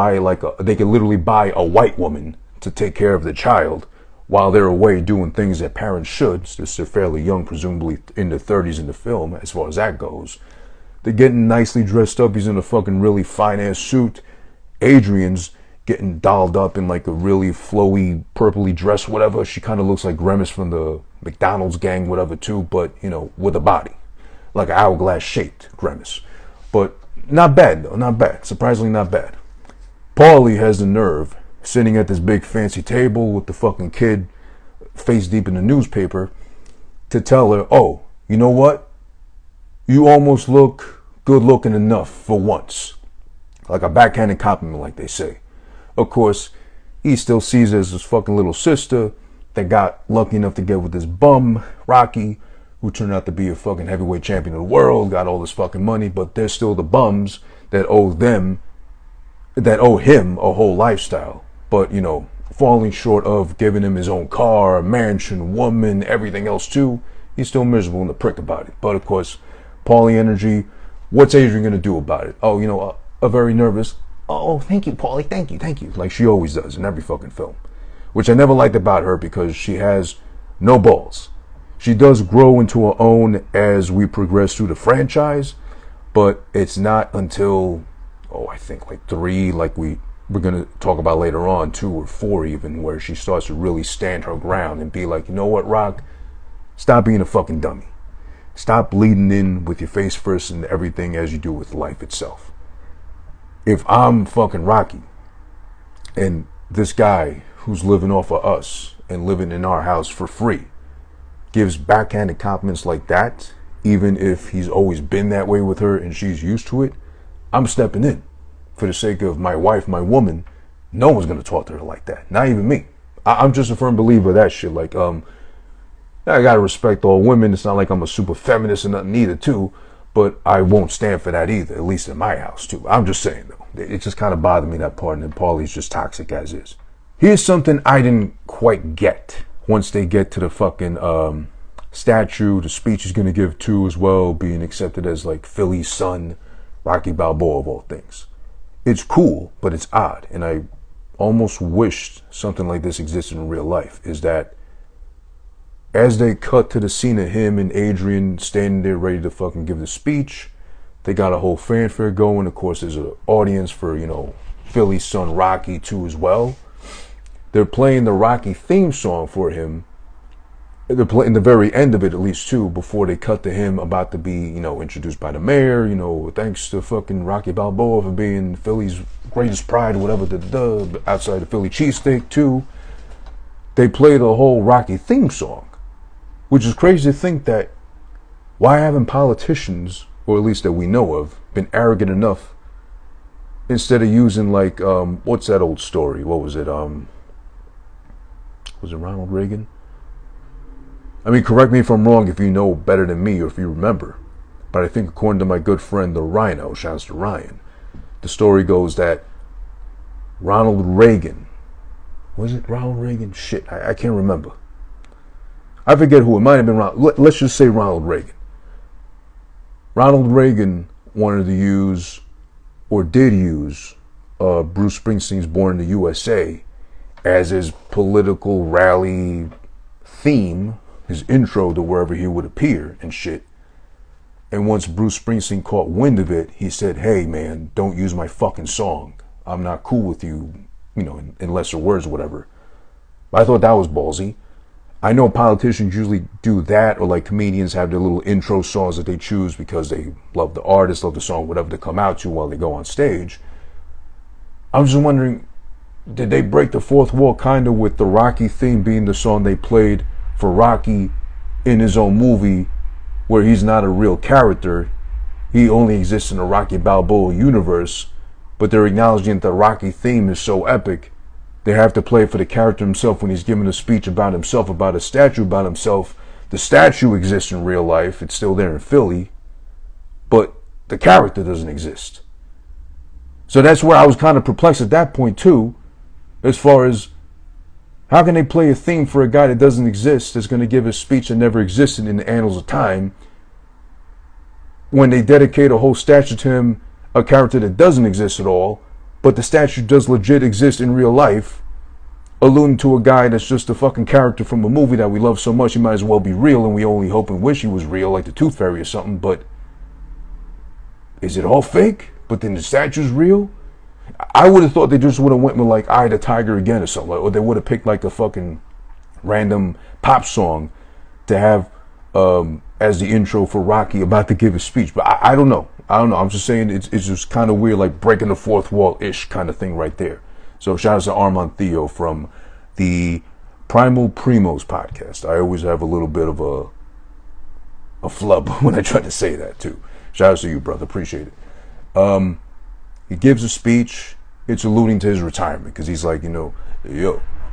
they can literally buy a white woman to take care of the child while they're away doing things that parents should, since they're fairly young, presumably in their 30s in the film, as far as that goes. They're getting nicely dressed up. He's in a fucking really fine-ass suit. Adrian's getting dolled up in like a really flowy, purpley dress, whatever. She kind of looks like Grimace from the McDonald's gang, whatever, too, but, with a body. Like an hourglass-shaped Grimace. But not bad, though. Not bad. Surprisingly not bad. Paulie has the nerve, sitting at this big fancy table with the fucking kid face deep in the newspaper, to tell her, oh, you know what? You almost look good looking enough for once. Like a backhanded compliment, like they say. Of course, he still sees her as his fucking little sister that got lucky enough to get with this bum, Rocky, who turned out to be a fucking heavyweight champion of the world, got all this fucking money, but they're still the bums that owe him a whole lifestyle. But, falling short of giving him his own car, mansion, woman, everything else too, he's still miserable in the prick about it. But of course, Paulie energy, what's Adrian gonna do about it? Oh, a very nervous, oh, thank you, Paulie, thank you, like she always does in every fucking film. Which I never liked about her because she has no balls. She does grow into her own as we progress through the franchise, but it's not until, I think like 3, like we're going to talk about later on, 2 or 4 even, where she starts to really stand her ground and be like, you know what, Rock? Stop being a fucking dummy. Stop leading in with your face first and everything as you do with life itself. If I'm fucking Rocky and this guy who's living off of us and living in our house for free gives backhanded compliments like that, even if he's always been that way with her and she's used to it, I'm stepping in. For the sake of my wife, my woman, no one's going to talk to her like that. Not even me. I'm just a firm believer of that shit. Like, I got to respect all women. It's not like I'm a super feminist and nothing either, too. But I won't stand for that either, at least in my house, too. I'm just saying, though. It just kind of bothered me, that part, and Paulie's just toxic as is. Here's something I didn't quite get. Once they get to the fucking statue, the speech he's going to give to as well, being accepted as, like, Philly's son, Rocky Balboa of all things. It's cool, but it's odd, and I almost wished something like this existed in real life, is that as they cut to the scene of him and Adrian standing there ready to fucking give the speech, they got a whole fanfare going. Of course, there's an audience for, Philly's son Rocky too as well. They're playing the Rocky theme song for him. They're playing the very end of it, at least too, before they cut to him about to be, introduced by the mayor. Thanks to fucking Rocky Balboa for being Philly's greatest pride, whatever, outside the Philly cheesesteak too. They play the whole Rocky theme song, which is crazy to think that why haven't politicians, or at least that we know of, been arrogant enough instead of using like, what's that old story? What was it? Was it Ronald Reagan? I mean, correct me if I'm wrong if you know better than me or if you remember. But I think according to my good friend, the Rhino, shouts to Ryan, the story goes that Ronald Reagan, was it Ronald Reagan? Shit, I can't remember. I forget who. It might have been Ronald. Let's just say Ronald Reagan. Ronald Reagan wanted to use, or did use, Bruce Springsteen's Born in the USA as his political rally theme, his intro to wherever he would appear and shit. And once Bruce Springsteen caught wind of it, he said, hey man, don't use my fucking song. I'm not cool with you, in lesser words or whatever. But I thought that was ballsy. I know politicians usually do that, or like comedians have their little intro songs that they choose because they love the artist, love the song, whatever they come out to while they go on stage. I'm just wondering, did they break the fourth wall kind of with the Rocky theme being the song they played for Rocky in his own movie, where he's not a real character, he only exists in the Rocky Balboa universe, but they're acknowledging that the Rocky theme is so epic, they have to play for the character himself when he's giving a speech about himself, about a statue about himself. The statue exists in real life, it's still there in Philly, but the character doesn't exist. So that's where I was kind of perplexed at that point too, as far as how can they play a theme for a guy that doesn't exist, that's going to give a speech that never existed in the annals of time, when they dedicate a whole statue to him, a character that doesn't exist at all, but the statue does legit exist in real life, alluding to a guy that's just a fucking character from a movie that we love so much he might as well be real, and we only hope and wish he was real, like the Tooth Fairy or something. But is it all fake? But then the statue's real? I would have thought they just would have went with like Eye the Tiger Again or something, or they would have picked like a fucking random pop song to have as the intro for Rocky about to give a speech. But I don't know. I'm just saying it's just kind of weird, like breaking the fourth wall-ish kind of thing right there. So shout out to Armand Theo from the Primal Primos podcast. I always have a little bit of a flub when I try to say that too. Shout out to you, brother. Appreciate it. He gives a speech. It's alluding to his retirement because he's like, yo,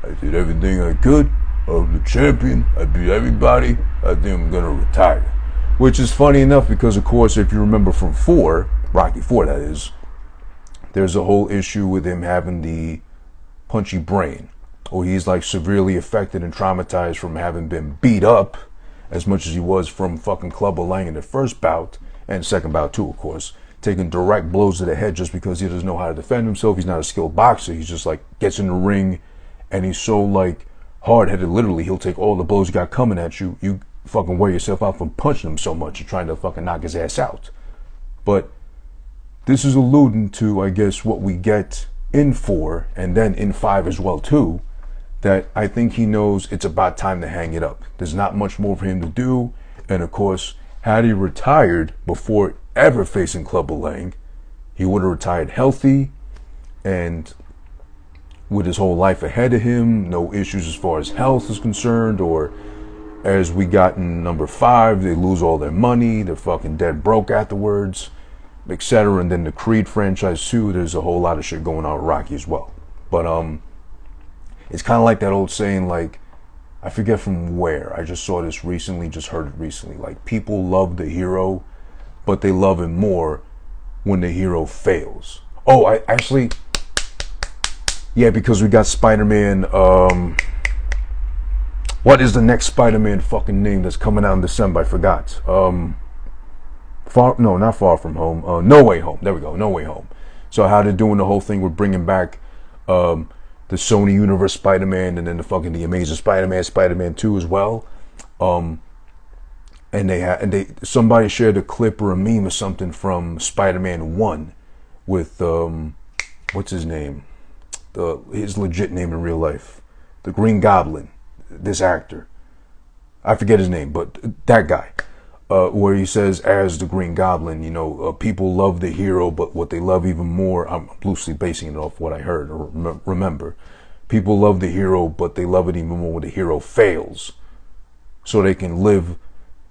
I did everything I could. I'm the champion. I beat everybody. I think I'm going to retire. Which is funny enough because, of course, if you remember from Rocky 4 that is, there's a whole issue with him having the punchy brain. Or he's like severely affected and traumatized from having been beat up as much as he was from fucking Clubber Lang in the first bout, and second bout too, of course, taking direct blows to the head just because he doesn't know how to defend himself. He's not a skilled boxer. He's just like gets in the ring and he's so like hard-headed, literally, he'll take all the blows you got coming at you. You fucking wear yourself out from punching him so much. You're trying to fucking knock his ass out. But this is alluding to, I guess, what we get in 4 and then in 5 as well too, that I think he knows it's about time to hang it up. There's not much more for him to do. And of course, had he retired before ever facing Clubber Lang, he would have retired healthy and with his whole life ahead of him, no issues as far as health is concerned, or as we got in number 5, they lose all their money, they're fucking dead broke afterwards, etc. And then the Creed franchise too, there's a whole lot of shit going on with Rocky as well. But it's kind of like that old saying, like, I forget from where, I just saw this recently, just heard it recently, like, people love the hero, but they love him more when the hero fails. Oh, I actually, yeah, because we got Spider-Man, what is the next Spider-Man fucking name that's coming out in December? I forgot. Not Far From Home. No Way Home. There we go. No Way Home. So how they're doing the whole thing with bringing back the Sony Universe Spider-Man and then the Amazing Spider-Man, Spider-Man 2 as well. And somebody shared a clip or a meme or something from Spider-Man 1 with what's his name? His legit name in real life. The Green Goblin. This actor, I forget his name, but that guy, where he says, as the Green Goblin, people love the hero, but what they love even more, I'm loosely basing it off what I heard or remember, people love the hero, but they love it even more when the hero fails, so they can live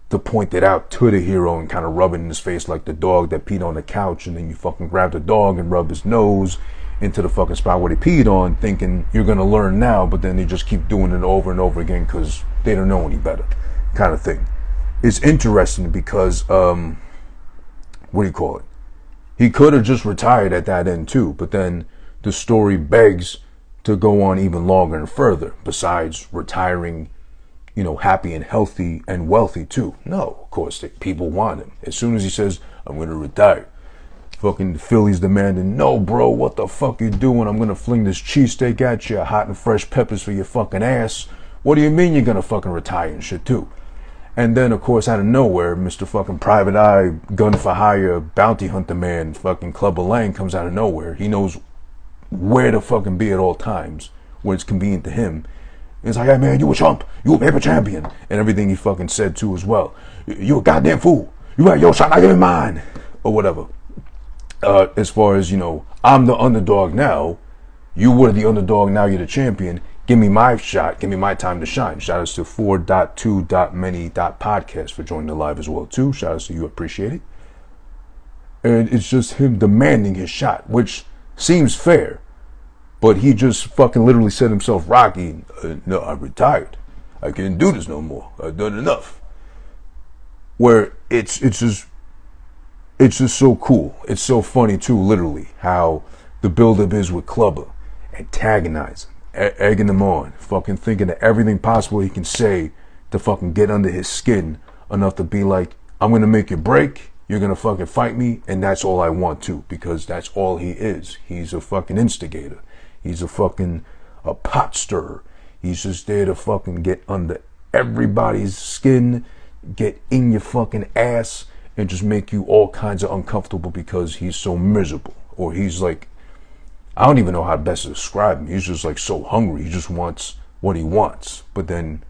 to point it out to the hero and kind of rub it in his face like the dog that peed on the couch, and then you fucking grab the dog and rub his nose into the fucking spot where they peed on, thinking you're gonna learn now, but then they just keep doing it over and over again because they don't know any better, kind of thing. It's interesting because he could have just retired at that end too, but then the story begs to go on even longer and further, besides retiring, happy and healthy and wealthy too. No, of course, people want him. As soon as he says, I'm gonna retire, fucking Philly's demanding, no, bro, what the fuck you doing? I'm gonna fling this cheesesteak at you, hot and fresh peppers for your fucking ass. What do you mean you're gonna fucking retire and shit too? And then, of course, out of nowhere, Mr. fucking Private Eye, gun for hire, bounty hunter man, fucking Clubber Lang comes out of nowhere. He knows where to fucking be at all times, where it's convenient to him. It's like, hey man, you a chump, you a paper champion, and everything he fucking said too as well. You a goddamn fool. You got your shot, I give me mine, or whatever. As far as, I'm the underdog now, You were the underdog, now you're the champion. Give me my shot. Give me my time to shine. Shout outs to 4.2.many.podcast for joining the live as well, too. Shout outs to you. Appreciate it. And it's just him demanding his shot, which seems fair. But he just fucking literally said himself, Rocky, no, I retired. I can't do this no more. I've done enough. Where it's just so cool. It's so funny, too, literally, how the buildup is with Clubber. Antagonizing, egging him on, fucking thinking of everything possible he can say to fucking get under his skin enough to be like, I'm gonna make you break, you're gonna fucking fight me, and that's all I want to, because that's all he is. He's a fucking instigator. He's a pot stirrer. He's just there to fucking get under everybody's skin, get in your fucking ass, and just make you all kinds of uncomfortable because he's so miserable. Or he's like, I don't even know how best to describe him. He's just like so hungry. He just wants what he wants. But then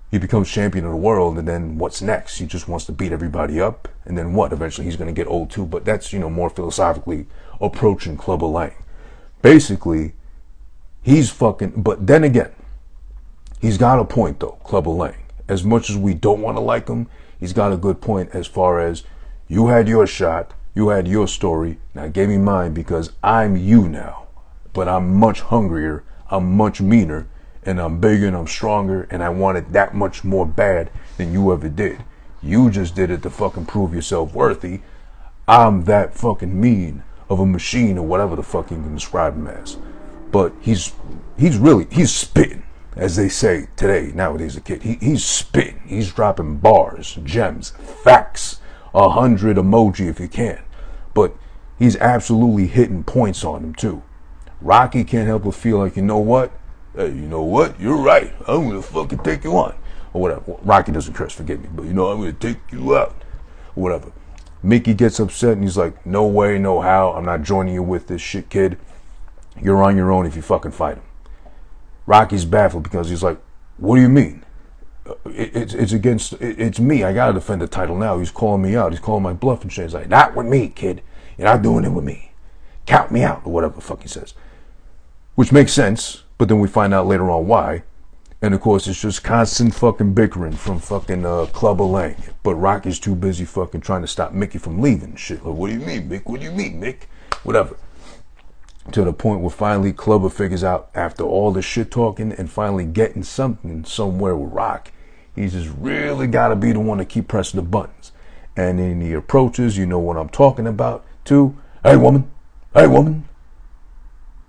he becomes champion of the world, and then what's next? He just wants to beat everybody up. And then what? Eventually he's going to get old too. But that's, more philosophically approaching Clubber Lang. Basically, he's fucking... But then again, he's got a point though, Clubber Lang. As much as we don't want to like him, he's got a good point as far as you had your shot, you had your story, now give me mine because I'm you now. But I'm much hungrier, I'm much meaner, and I'm bigger and I'm stronger, and I want it that much more bad than you ever did. You just did it to fucking prove yourself worthy. I'm that fucking mean of a machine or whatever the fuck you can describe him as. But he's spitting, as they say today, nowadays a kid. He's spitting, he's dropping bars, gems, facts, 100 emoji if you can. But he's absolutely hitting points on him too. Rocky can't help but feel like, you know what? Hey, you know what? You're right. I'm going to fucking take you on. Or whatever. Rocky doesn't curse, forgive me. But I'm going to take you out. Or whatever. Mickey gets upset and he's like, no way, no how. I'm not joining you with this shit, kid. You're on your own if you fucking fight him. Rocky's baffled because he's like, what do you mean? It's me. I got to defend the title now. He's calling me out. He's calling my bluff and shit. He's like, not with me, kid. You're not doing it with me. Count me out, or whatever the fuck he says. Which makes sense, but then we find out later on why. And of course, it's just constant fucking bickering from fucking Clubber Lang. But Rocky's too busy fucking trying to stop Mickey from leaving and shit. Like, what do you mean, Mick? What do you mean, Mick? Whatever. To the point where finally Clubber figures out, after all the shit talking and finally getting something somewhere with Rock, he's just really got to be the one to keep pressing the buttons. And then he approaches, you know what I'm talking about, too. Hey, woman.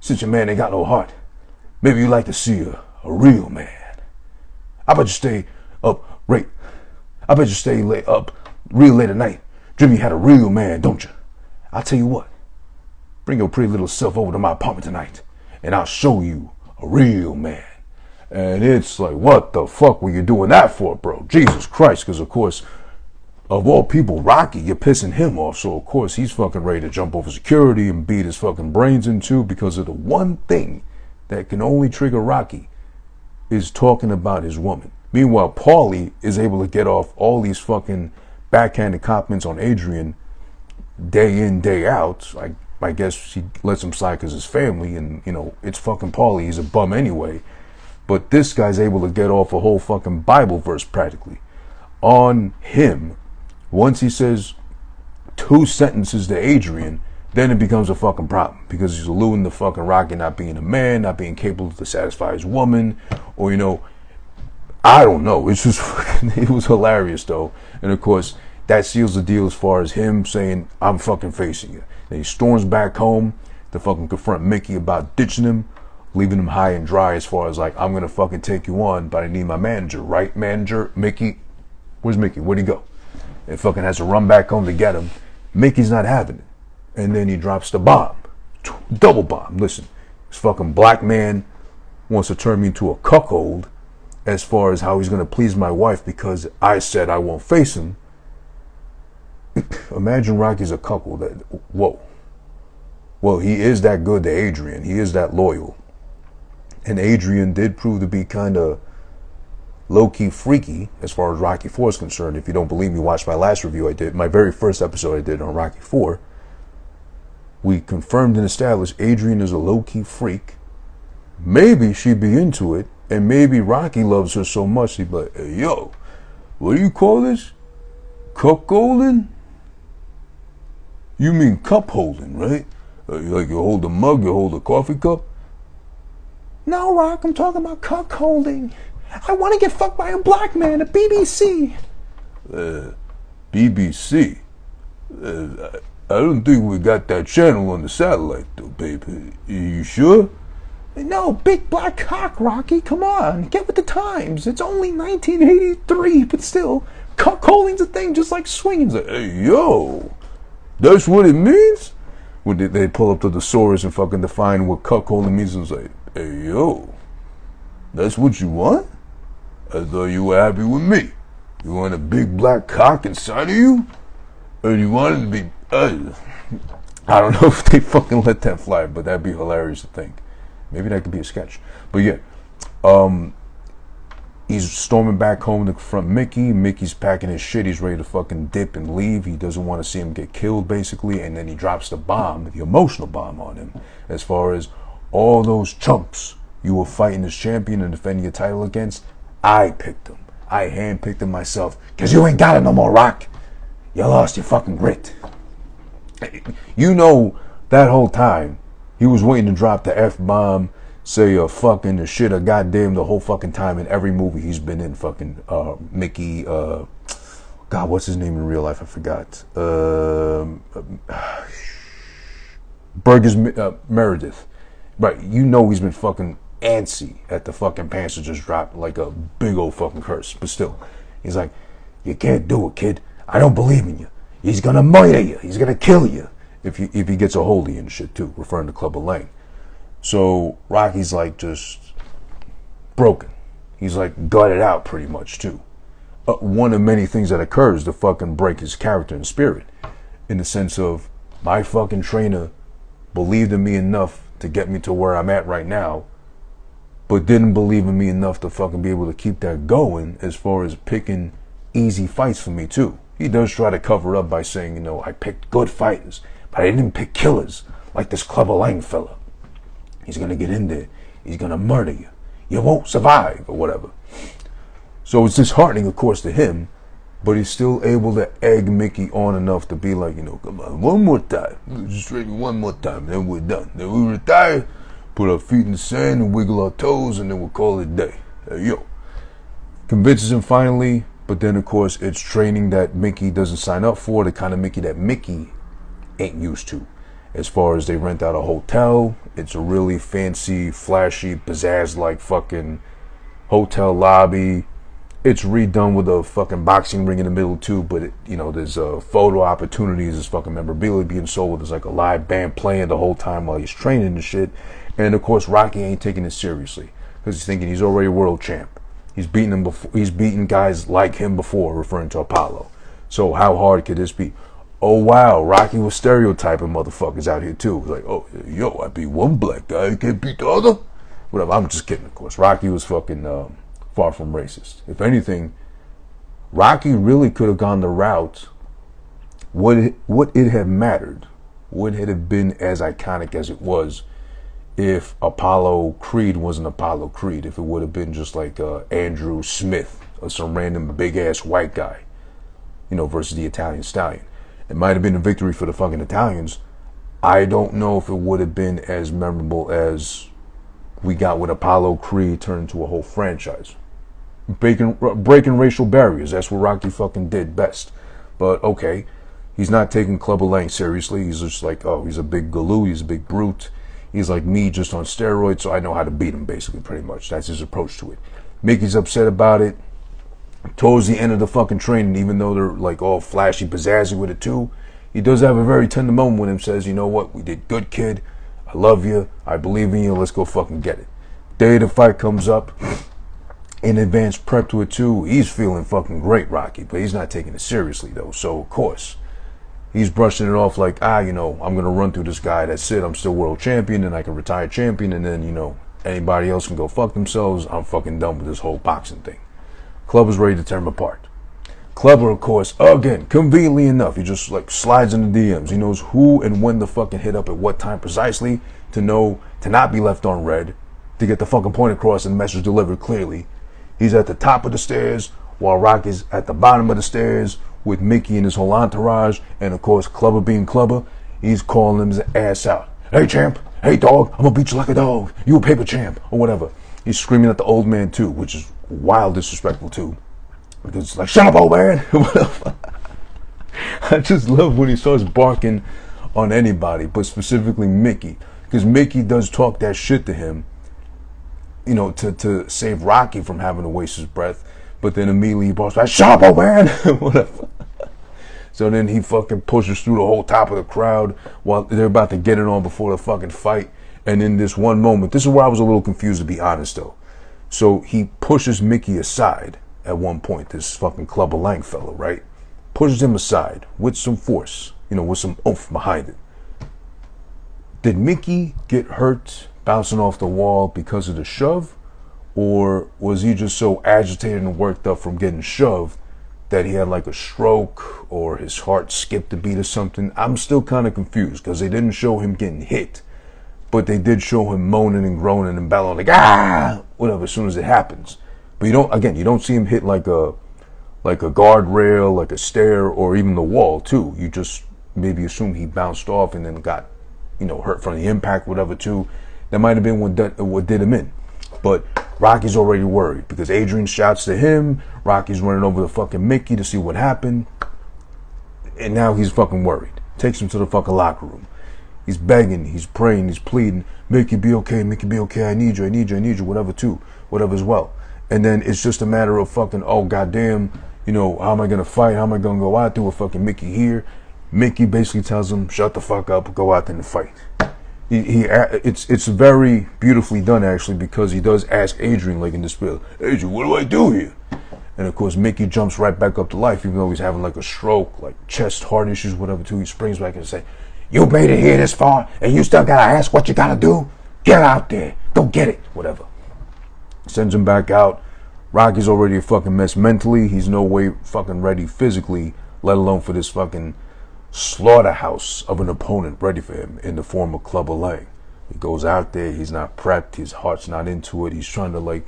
Since your man ain't got no heart, maybe you like to see a real man. I bet you stay up real late at night. Dream you had a real man, don't you? I'll tell you what. Bring your pretty little self over to my apartment tonight, and I'll show you a real man. And it's like, what the fuck were you doing that for, bro? Jesus Christ, because of course, of all people, Rocky, you're pissing him off. So, of course, he's fucking ready to jump over security and beat his fucking brains in two because of the one thing that can only trigger Rocky is talking about his woman. Meanwhile, Paulie is able to get off all these fucking backhanded compliments on Adrian day in, day out. I guess she lets him slide because his family, and, it's fucking Paulie. He's a bum anyway. But this guy's able to get off a whole fucking Bible verse practically on him. Once he says 2 sentences to Adrian, then it becomes a fucking problem because he's alluding to fucking Rocky not being a man, not being capable to satisfy his woman, or, I don't know. It's just it was hilarious though. And of course, that seals the deal as far as him saying, I'm fucking facing you. Then he storms back home to fucking confront Mickey about ditching him, leaving him high and dry as far as like, I'm going to fucking take you on, but I need my manager, right? Manager, Mickey. Where's Mickey? Where'd he go? And fucking has to run back home to get him. Mickey's not having it. And then he drops the bomb. Double bomb. Listen, this fucking black man wants to turn me into a cuckold as far as how he's going to please my wife because I said I won't face him. Imagine Rocky's a cuckold. Whoa. Well, he is that good to Adrian. He is that loyal. And Adrian did prove to be kind of low-key freaky as far as Rocky 4 is concerned. If you don't believe me, watch my last review I did. My very first episode I did on Rocky 4. We confirmed and established Adrian is a low-key freak. maybe she'd be into it, and maybe Rocky loves her so much he'd be like, hey, yo, what do you call this? Cuckolding? You mean cup holding, right? Like you hold a mug, you hold a coffee cup? No, Rock, I'm talking about cuck holding. I want to get fucked by a black man at BBC. BBC? I don't think we got that channel on the satellite, though, baby. You sure? No, big black cock, Rocky. Come on, get with the times. It's only 1983, but still, cuckolding's a thing just like swinging. Like, hey, yo, that's what it means? When they pull up the thesaurus and fucking define what cuckolding means, and it's like, hey, yo, that's what you want? I thought you were happy with me. You want a big black cock inside of you? Or you wanted to be... I don't know if they fucking let that fly, but that'd be hilarious to think. Maybe that could be a sketch. But yeah, he's storming back home to confront Mickey. Mickey's packing his shit. He's ready to fucking dip and leave. He doesn't want to see him get killed, basically. And then he drops the bomb, the emotional bomb on him, as far as all those chumps you were fighting as champion and defending your title against. I picked them. I handpicked them myself. Because you ain't got it no more, Rock. You lost your fucking grit. You know, that whole time, he was waiting to drop the F-bomb, say fucking the shit or goddamn the whole fucking time in every movie he's been in. Fucking Mickey, God, what's his name in real life? I forgot. Burgess Meredith. Right, you know he's been fucking antsy at the fucking pants that just dropped like a big old fucking curse. But still, he's like, you can't do it, kid. I don't believe in you. He's gonna murder you. He's gonna kill you if he gets a hold of you and shit too, referring to Clubber Lang. So Rocky's like just broken. He's like gutted out pretty much too. One of many things that occurs to fucking break his character and spirit, in the sense of my fucking trainer believed in me enough to get me to where I'm at right now, but didn't believe in me enough to fucking be able to keep that going as far as picking easy fights for me too. He does try to cover it up by saying, you know, I picked good fighters, but I didn't pick killers like this Clubber Lang fella. He's gonna get in there. He's gonna murder you. You won't survive, or whatever. So it's disheartening, of course, to him, but he's still able to egg Mickey on enough to be like, you know, come on, one more time. Just train me one more time, then we're done. Then we retire, put our feet in the sand and wiggle our toes, and then we'll call it a day. Hey, yo. Convinces him finally. But then, of course, it's training that Mickey doesn't sign up for, the kind of Mickey that Mickey ain't used to. As far as they rent out a hotel, it's a really fancy, flashy, pizzazz-like fucking hotel lobby. It's redone with a fucking boxing ring in the middle, too. But, there's photo opportunities, there's fucking memorabilia being sold. There's like a live band playing the whole time while he's training and shit. And, of course, Rocky ain't taking it seriously because he's thinking he's already a world champ. He's beaten him before. He's beaten guys like him before, referring to Apollo. So how hard could this be? Oh wow, Rocky was stereotyping motherfuckers out here too. Like, oh yo, I beat one black guy, I can't beat the other. Whatever. I'm just kidding, of course. Rocky was fucking far from racist. If anything, Rocky really could have gone the route. Would it have mattered? Would it have been as iconic as it was if Apollo Creed wasn't Apollo Creed? If it would have been just like Andrew Smith or some random big ass white guy, versus the Italian Stallion. It might have been a victory for the fucking Italians. I don't know if it would have been as memorable as we got with Apollo Creed turned into a whole franchise. Breaking racial barriers, that's what Rocky fucking did best. But okay, he's not taking Clubber Lang seriously. He's just like, oh, he's a big galoo, he's a big brute. He's like me, just on steroids, so I know how to beat him, basically, pretty much. That's his approach to it. Mickey's upset about it. Towards the end of the fucking training, even though they're like all flashy, pizzazzy with it too, he does have a very tender moment with him. Says, you know what, we did good, kid. I love you. I believe in you. Let's go fucking get it. Day of the fight comes up. In advance prep to it too. He's feeling fucking great, Rocky, but he's not taking it seriously though. So of course, he's brushing it off like, I'm going to run through this guy. That's it. I'm still world champion and I can retire champion. And then, anybody else can go fuck themselves. I'm fucking done with this whole boxing thing. Clubber's ready to tear him apart. Clubber, of course, again, conveniently enough, he just like slides in the DMs. He knows who and when to fucking hit up at what time precisely to know to not be left on red. to get the fucking point across and the message delivered clearly. He's at the top of the stairs while Rocky's at the bottom of the stairs with Mickey and his whole entourage, and of course Clubber being Clubber, he's calling his ass out. Hey champ, hey dog, I'm gonna beat you like a dog, you a paper champ, or whatever. He's screaming at the old man too, which is wild disrespectful too, because it's like, shut up old man. I just love when he starts barking on anybody, but specifically Mickey, because Mickey does talk that shit to him, you know, to save Rocky from having to waste his breath. But then immediately he barks like, shut up, old man! Whatever. So then he fucking pushes through the whole top of the crowd while they're about to get it on before the fucking fight. And in this one moment, this is where I was a little confused, to be honest, though. So he pushes Mickey aside at one point, this fucking Clubber Lang fellow, right? Pushes him aside with some force, you know, with some oomph behind it. Did Mickey get hurt bouncing off the wall because of the shove? Or was he just so agitated and worked up from getting shoved that he had like a stroke or his heart skipped a beat or something? I'm still kind of confused because they didn't show him getting hit, but they did show him moaning and groaning and bellowing like, ah, whatever, as soon as it happens. But you don't see him hit like a guardrail, like a stair, or even the wall too. You just maybe assume he bounced off and then got, you know, hurt from the impact, whatever too. That might have been what did him in. But Rocky's already worried because Adrian shouts to him. Rocky's running over to fucking Mickey to see what happened. And now he's fucking worried. Takes him to the fucking locker room. He's begging, he's praying, he's pleading. Mickey, be okay, Mickey, be okay. I need you, whatever too. Whatever as well. And then it's just a matter of fucking, oh goddamn, you know, how am I gonna fight? How am I gonna go out there with fucking Mickey here? Mickey basically tells him, shut the fuck up, go out there and fight. It's very beautifully done actually, because he does ask Adrian, like in this spiel, Adrian, what do I do here? And of course Mickey jumps right back up to life, even though he's having like a stroke, like chest, heart issues, whatever too. He springs back and say, you made it here this far and you still gotta ask what you gotta do? Get out there, go get it, whatever. Sends him back out. Rocky's already a fucking mess mentally. He's no way fucking ready physically, let alone for this fucking slaughterhouse of an opponent ready for him in the form of Clubber Lang. He goes out there, he's not prepped, his heart's not into it. He's trying to like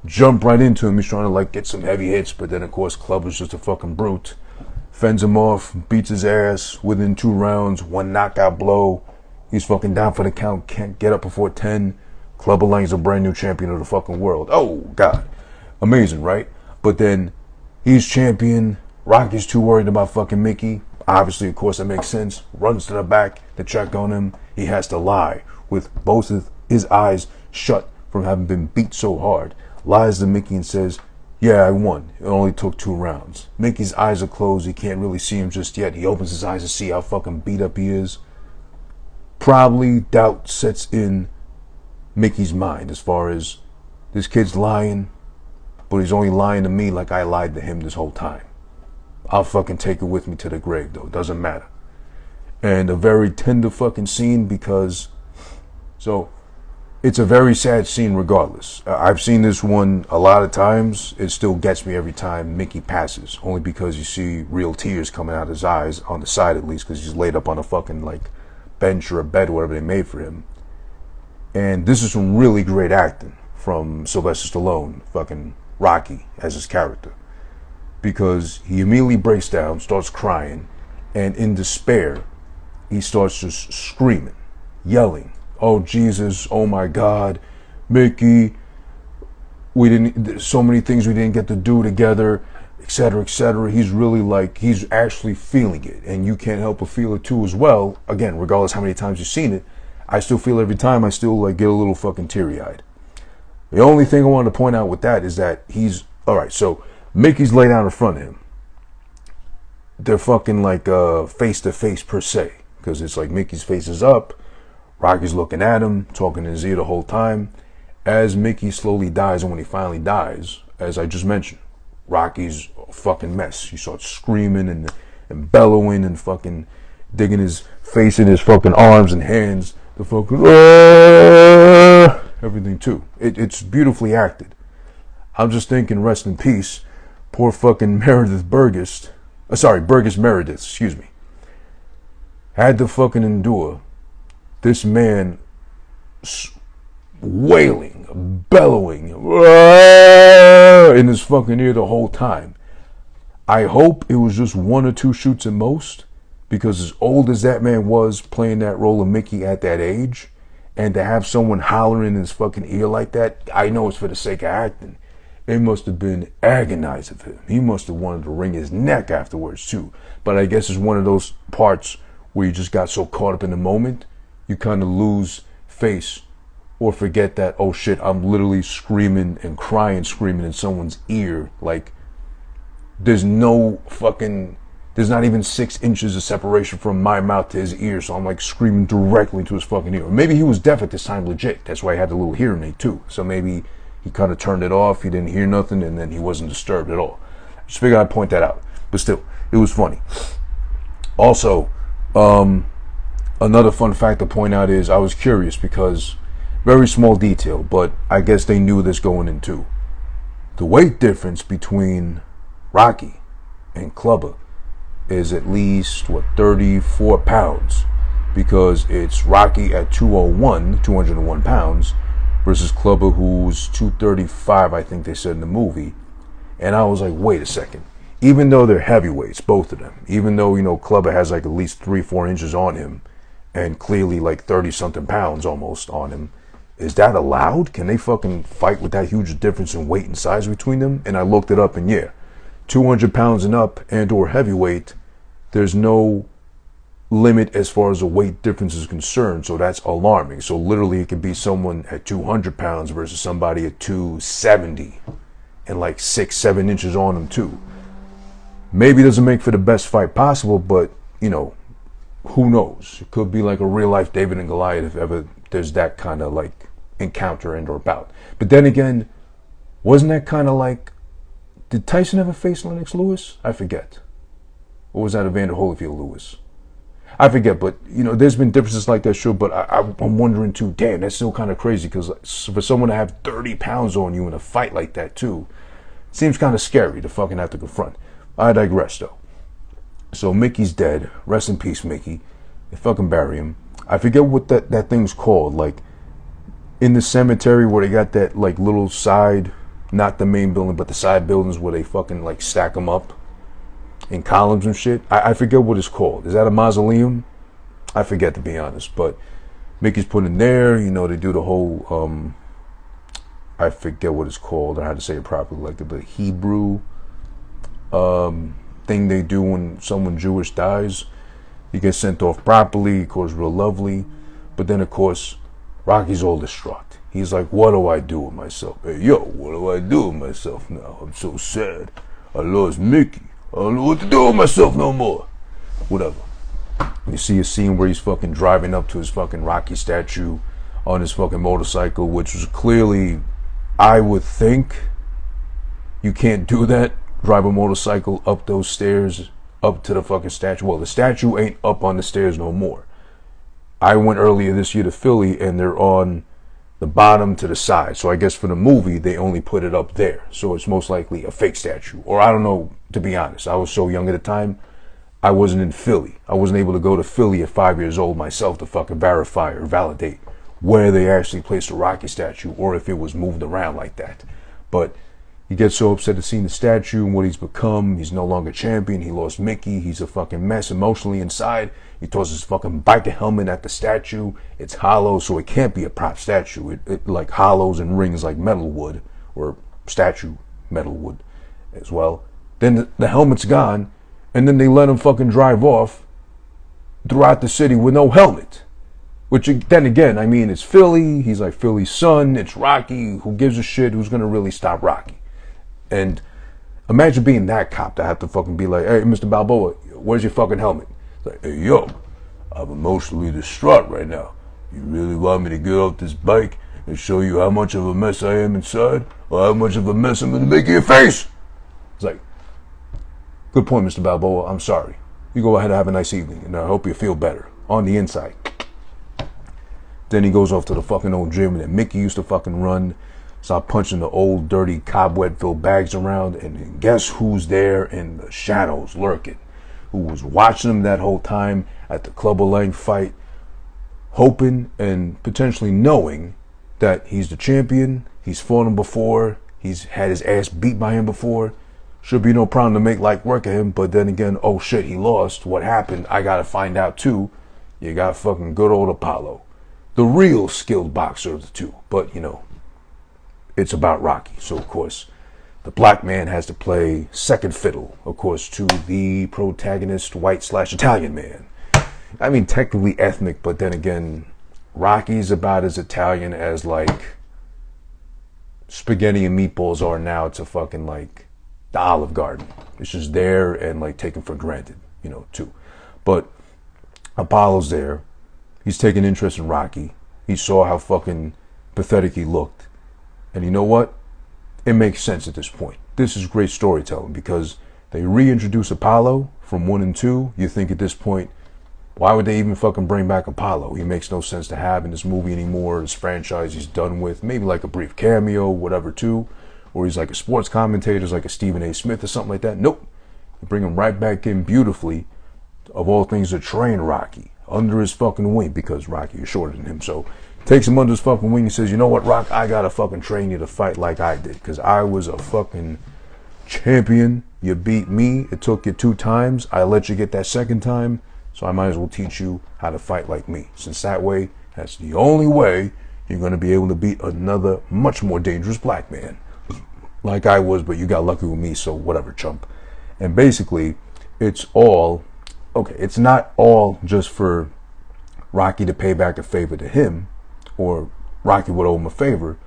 jump right into him. He's trying to like get some heavy hits, but then of course Clubber's just a fucking brute. Fends him off, beats his ass within 2 rounds, 1 knockout blow. He's fucking down for the count, can't get up before 10. Clubber Lang's a brand new champion of the fucking world. Oh God, amazing, right? But then he's champion. Rocky's too worried about fucking Mickey. Obviously, of course, that makes sense. Runs to the back to check on him. He has to lie with both of his eyes shut from having been beat so hard. Lies to Mickey and says, yeah, I won. It only took 2 rounds. Mickey's eyes are closed. He can't really see him just yet. He opens his eyes to see how fucking beat up he is. Probably doubt sets in Mickey's mind as far as this kid's lying, but he's only lying to me like I lied to him this whole time. I'll fucking take it with me to the grave, though. It doesn't matter. And a very tender fucking scene because, so, it's a very sad scene regardless. I've seen this one a lot of times. It still gets me every time Mickey passes, only because you see real tears coming out of his eyes, on the side at least, because he's laid up on a fucking, like, bench or a bed, whatever they made for him. And this is some really great acting from Sylvester Stallone, fucking Rocky, as his character. Because he immediately breaks down, starts crying, and in despair, he starts just screaming, yelling, oh Jesus, oh my God, Mickey, so many things we didn't get to do together, etc., etc. He's really like, he's actually feeling it, and you can't help but feel it too as well. Again, regardless how many times you've seen it, I still feel every time, I still like get a little fucking teary-eyed. The only thing I wanted to point out with that is that he's, alright, so Mickey's laid out in front of him. They're fucking like face to face per se, because it's like Mickey's face is up, Rocky's looking at him, talking in his ear the whole time. As Mickey slowly dies, and when he finally dies, as I just mentioned, Rocky's a fucking mess. He starts screaming and bellowing and fucking digging his face in his fucking arms and hands. The fucking everything too. It's beautifully acted. I'm just thinking, rest in peace, poor fucking Burgess Meredith, excuse me, had to fucking endure this man wailing, bellowing in his fucking ear the whole time. I hope it was just 1 or 2 shoots at most, because as old as that man was playing that role of Mickey at that age, and to have someone hollering in his fucking ear like that, I know it's for the sake of acting. It must have been agonizing for him. He must have wanted to wring his neck afterwards too. But I guess it's one of those parts where you just got so caught up in the moment, you kind of lose face or forget that, oh shit, I'm literally screaming and crying, screaming in someone's ear. Like, there's not even 6 inches of separation from my mouth to his ear, so I'm like screaming directly to his fucking ear. Maybe he was deaf at this time legit. That's why he had the little hearing aid too. So maybe he kind of turned it off, he didn't hear nothing, and then he wasn't disturbed at all. Just figured I'd point that out. But still, it was funny. Also, another fun fact to point out is I was curious because, very small detail, but I guess they knew this going in too. The weight difference between Rocky and Clubber is at least, 34 pounds. Because it's Rocky at 201 pounds, versus Clubber, who's 235, I think they said in the movie. And I was like, wait a second. Even though they're heavyweights, both of them, even though, Clubber has like at least 3-4 inches on him, and clearly like 30-something pounds almost on him, is that allowed? Can they fucking fight with that huge difference in weight and size between them? And I looked it up, and yeah, 200 pounds and up and or heavyweight, there's no limit as far as the weight difference is concerned, so that's alarming. So literally it could be someone at 200 pounds versus somebody at 270 and like 6-7 inches on them too. Maybe it doesn't make for the best fight possible, but who knows? It could be like a real life David and Goliath if ever there's that kind of like encounter and or bout. But then again, wasn't that kind of like, did Tyson ever face Lennox Lewis? I forget. Or was that Evander Holyfield Lewis? I forget, but there's been differences like that, sure. But I'm wondering too. Damn, that's still kind of crazy, because for someone to have 30 pounds on you in a fight like that too, seems kind of scary to fucking have to confront. I digress though. So Mickey's dead. Rest in peace, Mickey. They fucking bury him. I forget what that thing's called. Like in the cemetery where they got that like little side, not the main building, but the side buildings where they fucking like stack them up in columns and shit. I forget what it's called. Is that a mausoleum? I forget, to be honest. But Mickey's put in there. They do the whole I forget what it's called or how to say it properly, like the Hebrew thing they do when someone Jewish dies. He gets sent off properly, of course, real lovely. But then, of course, Rocky's all distraught. He's like, what do I do with myself? Hey, yo, what do I do with myself now? I'm so sad. I lost Mickey. I don't know what to do with myself no more. Whatever. You see a scene where he's fucking driving up to his fucking Rocky statue on his fucking motorcycle, which was clearly, I would think, you can't do that. Drive a motorcycle up those stairs, up to the fucking statue. Well, the statue ain't up on the stairs no more. I went earlier this year to Philly, and they're on the bottom to the side. So I guess for the movie, they only put it up there. So it's most likely a fake statue. Or I don't know, to be honest. I was so young at the time, I wasn't in Philly. I wasn't able to go to Philly at 5 years old myself to fucking verify or validate where they actually placed the Rocky statue, or if it was moved around like that. But he gets so upset at seeing the statue and what he's become. He's no longer champion. He lost Mickey. He's a fucking mess emotionally inside. He tosses his fucking biker helmet at the statue. It's hollow, so it can't be a prop statue. It like hollows and rings like metal wood, or statue metal wood as well. Then the helmet's gone, and then they let him fucking drive off throughout the city with no helmet. Which, then again, I mean, it's Philly. He's like Philly's son. It's Rocky. Who gives a shit? Who's going to really stop Rocky? And imagine being that cop to have to fucking be like, hey, Mr. Balboa, where's your fucking helmet? It's like, hey, yo, I'm emotionally distraught right now. You really want me to get off this bike and show you how much of a mess I am inside? Or how much of a mess I'm going to make in your face? It's like, good point, Mr. Balboa. I'm sorry. You go ahead and have a nice evening, and I hope you feel better on the inside. Then he goes off to the fucking old gym that Mickey used to fucking run. Start punching the old, dirty, cobweb-filled bags around. And guess who's there in the shadows lurking? Who was watching him that whole time at the Clubber Lang fight, hoping and potentially knowing that he's the champion. He's fought him before. He's had his ass beat by him before. Should be no problem to make light work of him. But then again, oh shit, he lost. What happened? I gotta find out too. You got fucking good old Apollo, the real skilled boxer of the two. But you know, it's about Rocky. So of course, the black man has to play second fiddle, of course, to the protagonist, white/Italian man. I mean, technically ethnic, but then again, Rocky's about as Italian as like spaghetti and meatballs are now to fucking like the Olive Garden. It's just there and like taken for granted, you know, too. But Apollo's there. He's taking interest in Rocky. He saw how fucking pathetic he looked. And you know what? It makes sense at this point. This is great storytelling because they reintroduce Apollo from 1 and 2. You think at this point, why would they even fucking bring back Apollo? He makes no sense to have in this movie anymore. This franchise he's done with. Maybe like a brief cameo, whatever too. Or he's like a sports commentator, like a Stephen A. Smith or something like that. Nope. They bring him right back in beautifully, of all things, to train Rocky under his fucking wing because Rocky is shorter than him. So takes him under his fucking wing and says, you know what, Rock, I gotta fucking train you to fight like I did. Because I was a fucking champion. You beat me. It took you 2 times. I let you get that second time. So I might as well teach you how to fight like me. Since that way, that's the only way you're going to be able to beat another much more dangerous black man. Like I was, but you got lucky with me, so whatever, chump. And basically, it's all, okay, it's not all just for Rocky to pay back a favor to him, or Rocky would owe him a favor,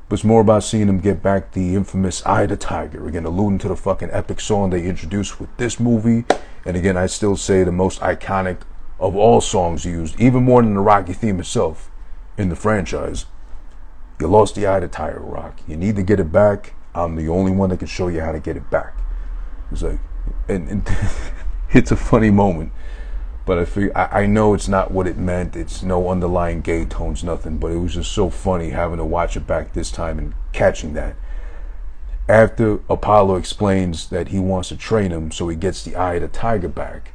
but it's more about seeing him get back the infamous Eye of the Tiger. Again, alluding to the fucking epic song they introduced with this movie. And again, I still say the most iconic of all songs used, even more than the Rocky theme itself in the franchise. You lost the Eye of the Tiger, Rock. You need to get it back. I'm the only one that can show you how to get it back. It's like, and it's a funny moment. But I know it's not what it meant. It's no underlying gay tones, nothing. But it was just so funny having to watch it back this time and catching that. After Apollo explains that he wants to train him so he gets the Eye of the Tiger back,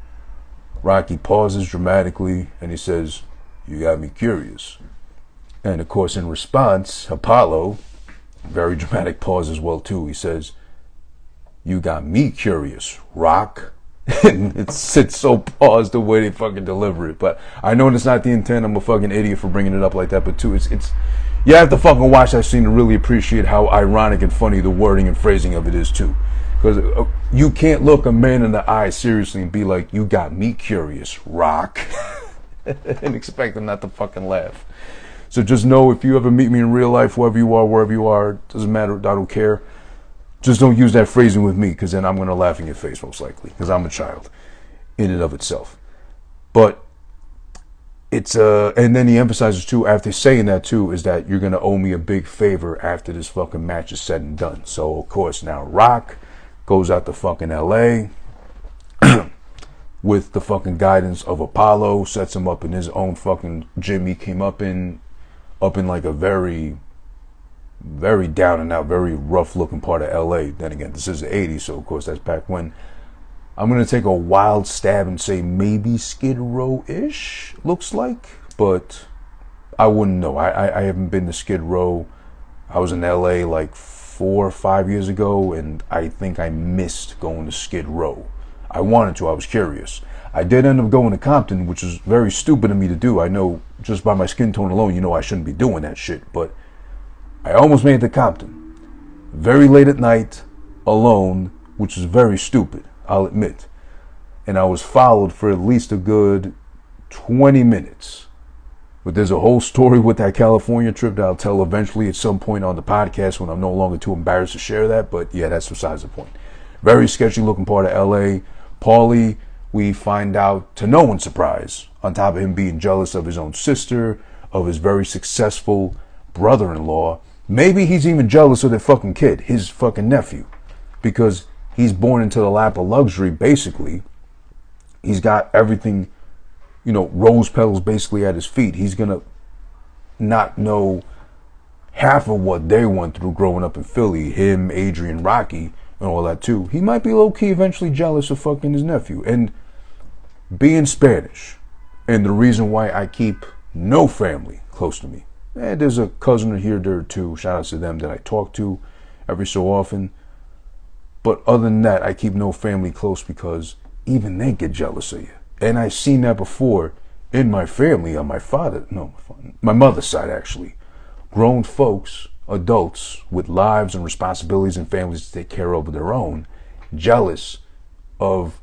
Rocky pauses dramatically and he says, you got me curious. And of course, in response, Apollo, very dramatic pause as well too, he says, you got me curious, Rock. And it's so paused the way they fucking deliver it. But I know that's not the intent. I'm a fucking idiot for bringing it up like that. But too, it's you have to fucking watch that scene to really appreciate how ironic and funny the wording and phrasing of it is too. Because you can't look a man in the eye seriously and be like, you got me curious, Rock. And expect him not to fucking laugh. So just know, if you ever meet me in real life, whoever you are, wherever you are, doesn't matter, I don't care. Just don't use that phrasing with me, because then I'm going to laugh in your face most likely, because I'm a child in and of itself. But it's and then he emphasizes too, after saying that too, is that you're going to owe me a big favor after this fucking match is said and done. So of course now Rock goes out to fucking LA with the fucking guidance of Apollo, sets him up in his own fucking gym he came up in like a very down and out, very rough looking part of LA. Then again, this is the 80s, so of course that's back when. I'm going to take a wild stab and say maybe Skid Row-ish, looks like, but I wouldn't know. I haven't been to Skid Row. I was in LA like 4 or 5 years ago, and I think I missed going to Skid Row. I wanted to, I was curious. I did end up going to Compton, which was very stupid of me to do. I know just by my skin tone alone, you know I shouldn't be doing that shit, but I almost made it to Compton. Very late at night, alone, which is very stupid, I'll admit. And I was followed for at least a good 20 minutes. But there's a whole story with that California trip that I'll tell eventually at some point on the podcast when I'm no longer too embarrassed to share that. But yeah, that's besides the point. Very sketchy looking part of LA. Paulie, we find out, to no one's surprise, on top of him being jealous of his own sister, of his very successful brother-in-law, maybe he's even jealous of their fucking kid, his fucking nephew, because he's born into the lap of luxury, basically. He's got everything, you know, rose petals basically at his feet. He's going to not know half of what they went through growing up in Philly, him, Adrian, Rocky, and all that too. He might be low-key eventually jealous of fucking his nephew. And being Spanish, and the reason why I keep no family close to me, And there's a cousin here, there too. Shout out to them that I talk to every so often. But other than that, I keep no family close because even they get jealous of you. And I've seen that before in my family on my mother's side actually. Grown folks, adults with lives and responsibilities and families to take care of their own, jealous of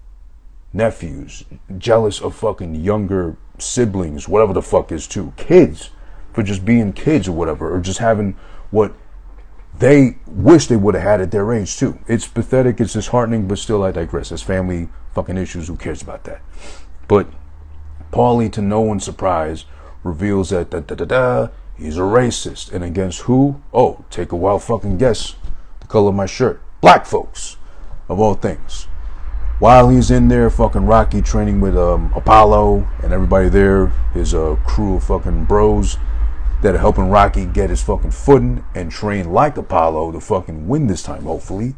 nephews, jealous of fucking younger siblings, whatever the fuck is too, kids, for just being kids or whatever, or just having what they wish they would have had at their age too. It's pathetic, it's disheartening, but still I digress. It's family fucking issues, who cares about that? But Paulie, to no one's surprise, reveals that he's a racist. And against who? Oh, take a wild fucking guess. The color of my shirt. Black folks, of all things. While he's in there fucking Rocky training with Apollo and everybody there, his crew of fucking bros that are helping Rocky get his fucking footing and train like Apollo to fucking win this time, hopefully.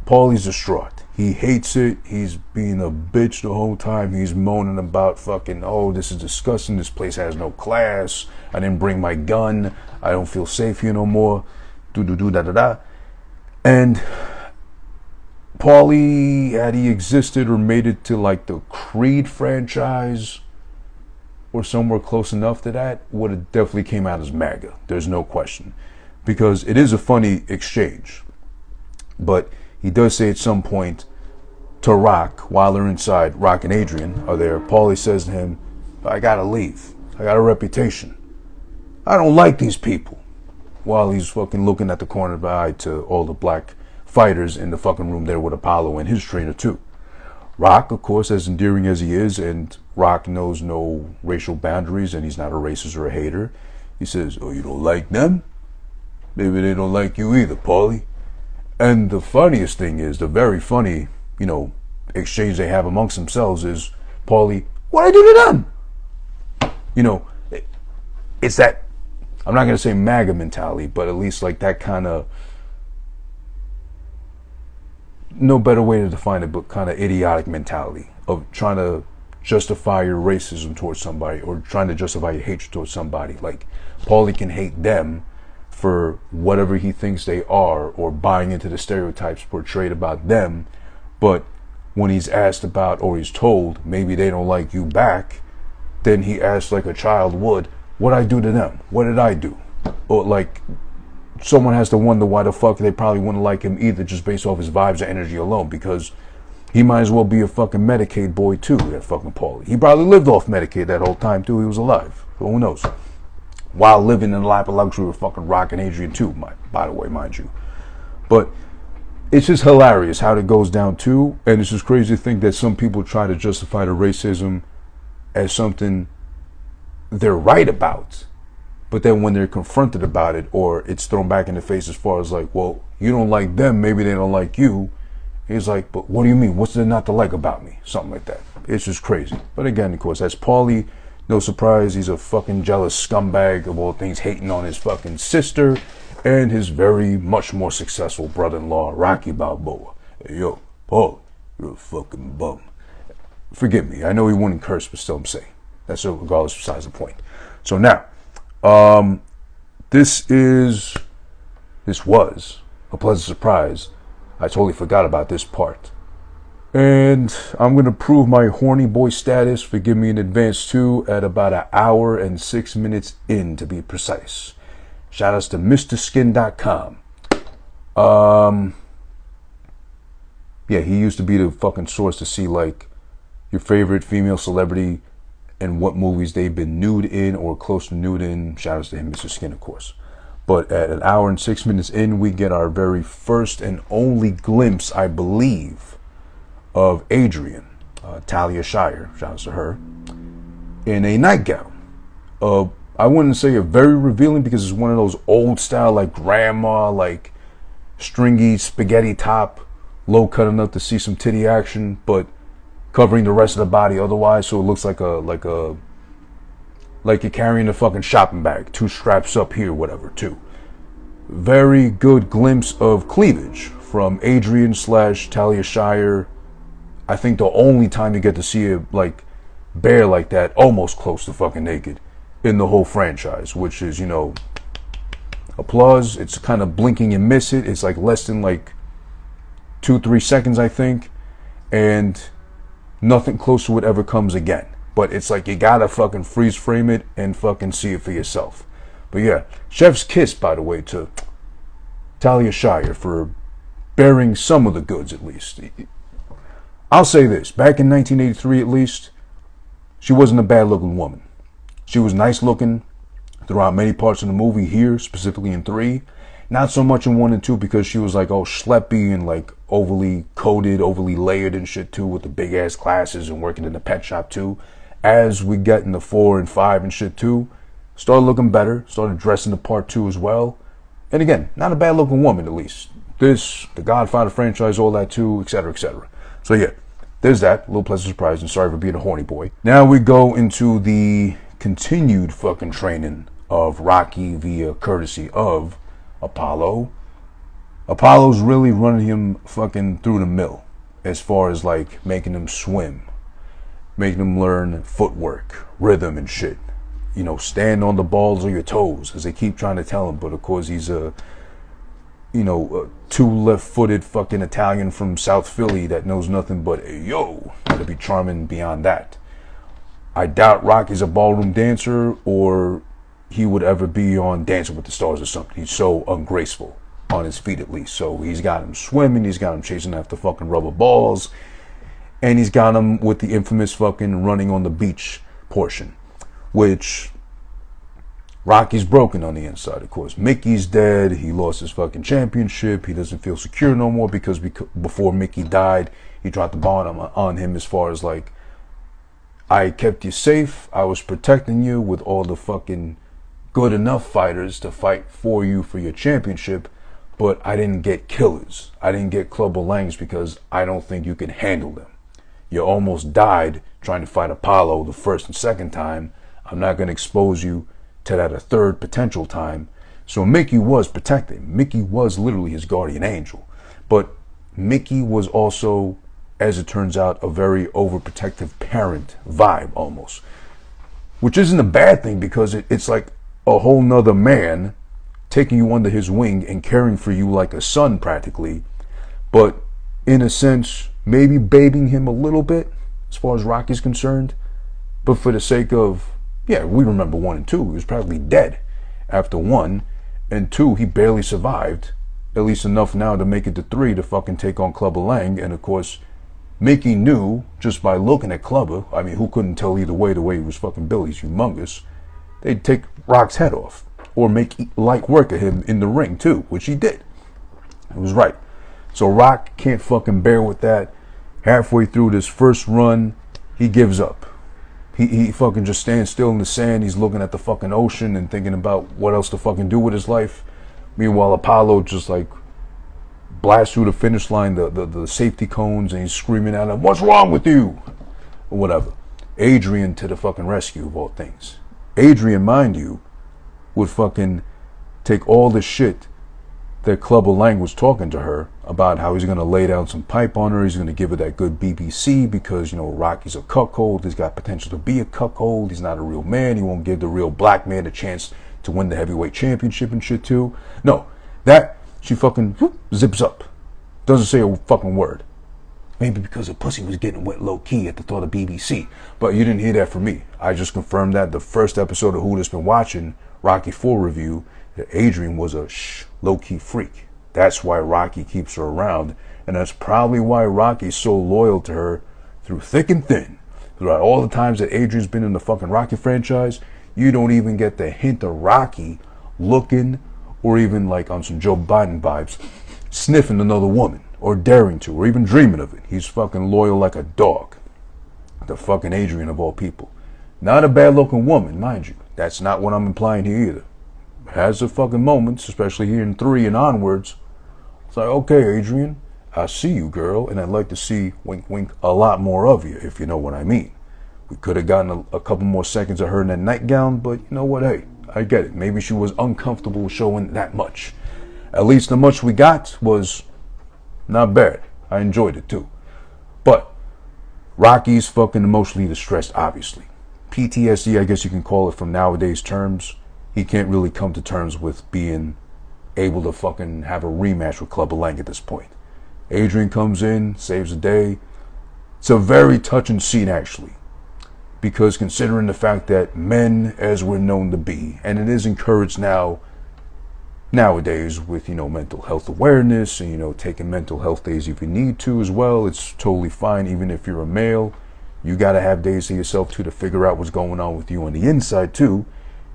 Paulie's distraught. He hates it. He's being a bitch the whole time. He's moaning about fucking, oh, this is disgusting. This place has no class. I didn't bring my gun. I don't feel safe here no more. Da-da-da. And Paulie, had he existed or made it to like the Creed franchise or somewhere close enough to that, would have definitely came out as MAGA. There's no question. Because it is a funny exchange. But he does say at some point to Rock, while they're inside, Rock and Adrian are there, Paulie says to him, I gotta leave. I got a reputation. I don't like these people. While he's fucking looking at the corner of the eye to all the black fighters in the fucking room there with Apollo and his trainer too. Rock, of course, as endearing as he is, and Rock knows no racial boundaries and he's not a racist or a hater, he says, oh, you don't like them? Maybe they don't like you either, Paulie. And the funniest thing is, the very funny, exchange they have amongst themselves is, Paulie, what'd I do to them? It's that, I'm not going to say MAGA mentality, but at least like that kind of, no better way to define it, but kind of idiotic mentality of trying to justify your racism towards somebody or trying to justify your hatred towards somebody. Like, Paulie can hate them for whatever he thinks they are or buying into the stereotypes portrayed about them, but when he's asked about or he's told maybe they don't like you back, then he asks like a child would, what'd I do to them? What did I do? Or like someone has to wonder why the fuck they probably wouldn't like him either, just based off his vibes and energy alone, because he might as well be a fucking Medicaid boy too, that fucking Paulie. He probably lived off Medicaid that whole time too, he was alive. So who knows? While living in a lap of luxury with fucking Rock and Adrian too, by the way, mind you. But it's just hilarious how it goes down too, and it's just crazy to think that some people try to justify the racism as something they're right about. But then when they're confronted about it, or it's thrown back in the face as far as like, well, you don't like them, maybe they don't like you. He's like, but what do you mean? What's there not to like about me? Something like that. It's just crazy. But again, of course, that's Paulie. No surprise, he's a fucking jealous scumbag of all things, hating on his fucking sister and his very much more successful brother-in-law, Rocky Balboa. Hey, yo, Paulie, you're a fucking bum. Forgive me. I know he wouldn't curse, but still I'm saying. That's regardless besides the point. So now, this was a pleasant surprise. I totally forgot about this part. And I'm going to prove my horny boy status, forgive me in advance too, at about 1 hour and 6 minutes in, to be precise. Shout outs to MrSkin.com. Yeah, he used to be the fucking source to see like your favorite female celebrity and what movies they've been nude in or close to nude in. Shout outs to him, Mr. Skin, of course. But at 1 hour and 6 minutes in, we get our very first and only glimpse, I believe, of Adrian, Talia Shire, shout out to her, in a nightgown. I wouldn't say a very revealing, because it's one of those old style, like grandma, like stringy spaghetti top, low cut enough to see some titty action, but covering the rest of the body otherwise, so it looks like you're carrying a fucking shopping bag, 2 straps up here, whatever, too. Very good glimpse of cleavage from Adrian / Talia Shire. I think the only time you get to see it like bare like that, almost close to fucking naked, in the whole franchise, which is, applause. It's kind of blinking and miss it. It's like less than like 2-3 seconds, I think, and nothing close to whatever comes again. But it's like you gotta fucking freeze frame it and fucking see it for yourself. But yeah, chef's kiss, by the way, to Talia Shire for bearing some of the goods, at least. I'll say this, back in 1983 at least, she wasn't a bad looking woman. She was nice looking throughout many parts of the movie, here specifically in 3. Not so much in 1 and 2 because she was like all schleppy and like overly coated, overly layered and shit too, with the big ass glasses and working in the pet shop too. As we get into 4 and 5 and shit too, started looking better, started dressing the part too as well. And again, not a bad looking woman at least. This, the Godfather franchise, all that too, etc., etc. So yeah, there's that. A little pleasant surprise, and sorry for being a horny boy. Now we go into the continued fucking training of Rocky via courtesy of Apollo. Apollo's really running him fucking through the mill as far as like making him swim, making him learn footwork, rhythm and shit. Stand on the balls of your toes, as they keep trying to tell him. But of course he's a 2 left-footed fucking Italian from South Philly that knows nothing but yo, to be charming beyond that. I doubt Rocky's a ballroom dancer, or he would ever be on Dancing with the Stars or something. He's so ungraceful on his feet, at least. So he's got him swimming, he's got him chasing after fucking rubber balls, and he's got him with the infamous fucking running on the beach portion, which Rocky's broken on the inside, of course. Mickey's dead. He lost his fucking championship. He doesn't feel secure no more because before Mickey died, he dropped the bomb on him as far as like, I kept you safe. I was protecting you with all the fucking good enough fighters to fight for you for your championship, but I didn't get killers. I didn't get Clubber Langs because I don't think you can handle them. You almost died trying to fight Apollo the first and second time. I'm not going to expose you to that a third potential time. So Mickey was protecting. Mickey was literally his guardian angel. But Mickey was also, as it turns out, a very overprotective parent vibe almost. Which isn't a bad thing because it's like a whole nother man taking you under his wing and caring for you like a son practically. But in a sense, maybe babying him a little bit as far as Rocky's concerned. But for the sake of, yeah, we remember 1 and 2. He was probably dead after 1. And 2, he barely survived. At least enough now to make it to 3 to fucking take on Clubber Lang. And of course, Mickey knew just by looking at Clubber, I mean, who couldn't tell either way the way he was fucking built? He's humongous. They'd take Rock's head off. Or make light work of him in the ring too, which he did. It was right. So Rock can't fucking bear with that. Halfway through this first run, he gives up. He fucking just stands still in the sand. He's looking at the fucking ocean and thinking about what else to fucking do with his life. Meanwhile, Apollo just like blasts through the finish line, the safety cones, and he's screaming at him, "What's wrong with you?" Or whatever. Adrian to the fucking rescue of all things. Adrian, mind you, would fucking take all the shit that Clubber Lang was talking to her about, how he's going to lay down some pipe on her. He's going to give her that good BBC because, Rocky's a cuckold. He's got potential to be a cuckold. He's not a real man. He won't give the real black man a chance to win the heavyweight championship and shit too. No, that she fucking zips up. Doesn't say a fucking word. Maybe because her pussy was getting wet low-key at the thought of BBC. But you didn't hear that from me. I just confirmed that the first episode of Who That's Been Watching, Rocky 4 review, that Adrian was a low-key freak. That's why Rocky keeps her around. And that's probably why Rocky's so loyal to her through thick and thin. Throughout all the times that Adrian's been in the fucking Rocky franchise, you don't even get the hint of Rocky looking, or even like on some Joe Biden vibes, sniffing another woman, or daring to, or even dreaming of it. He's fucking loyal like a dog. The fucking Adrian of all people. Not a bad looking woman, mind you. That's not what I'm implying here either. Has the fucking moments, especially here in 3 and onwards. It's like, okay, Adrian, I see you, girl, and I'd like to see, wink, wink, a lot more of you, if you know what I mean. We could have gotten a couple more seconds of her in that nightgown, but you know what, hey, I get it. Maybe she was uncomfortable showing that much. At least the much we got was not bad. I enjoyed it too. But Rocky's fucking emotionally distressed, obviously. PTSD, I guess you can call it from nowadays terms. He can't really come to terms with being able to fucking have a rematch with Clubber Lang at this point. Adrian comes in, saves the day. It's a very touching scene, actually, because considering the fact that men, as we're known to be, and it is encouraged nowadays with, mental health awareness and, taking mental health days if you need to as well. It's totally fine, even if you're a male. You got to have days to yourself, too, to figure out what's going on with you on the inside, too.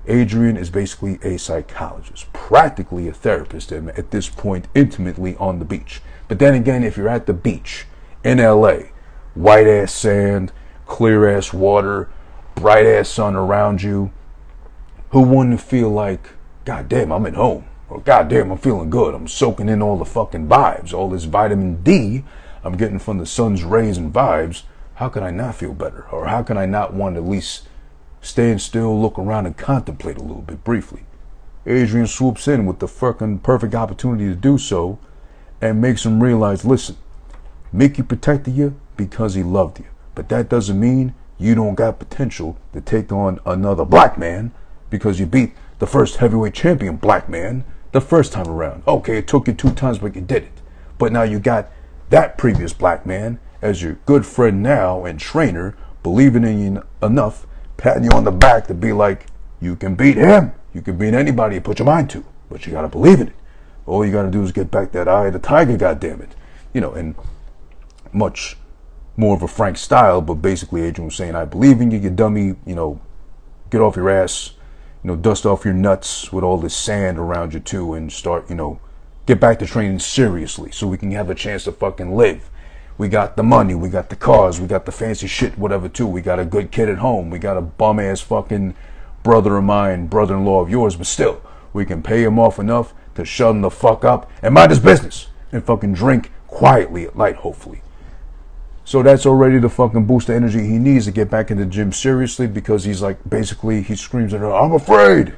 Adrian is basically a psychologist, practically a therapist at this point, intimately on the beach. But then again, if you're at the beach in LA, white ass sand, clear ass water, bright ass sun around you, who wouldn't feel like, God damn, I'm at home? Or God damn, I'm feeling good. I'm soaking in all the fucking vibes, all this vitamin D I'm getting from the sun's rays and vibes. How can I not feel better? Or how can I not want to at least stand still, look around, and contemplate a little bit briefly? Adrian swoops in with the fucking perfect opportunity to do so and makes him realize, listen, Mickey protected you because he loved you. But that doesn't mean you don't got potential to take on another black man because you beat the first heavyweight champion black man the first time around. Okay, it took you 2 times, but you did it. But now you got that previous black man as your good friend now and trainer, believing in you enough, patting you on the back to be like, you can beat him. You can beat anybody you put your mind to, but you got to believe in it. All you got to do is get back that eye of the tiger, goddammit. And much more of a frank style, but basically Adrian was saying, I believe in you, you dummy, get off your ass, dust off your nuts with all this sand around you too, and start, get back to training seriously so we can have a chance to fucking live. We got the money, we got the cars, we got the fancy shit, whatever too. We got a good kid at home, we got a bum ass fucking brother of mine, brother-in-law of yours, but still, we can pay him off enough to shut him the fuck up and mind his business and fucking drink quietly at night, hopefully. So that's already the fucking boost of energy he needs to get back in the gym seriously, because he's like, basically, he screams at her, I'm afraid!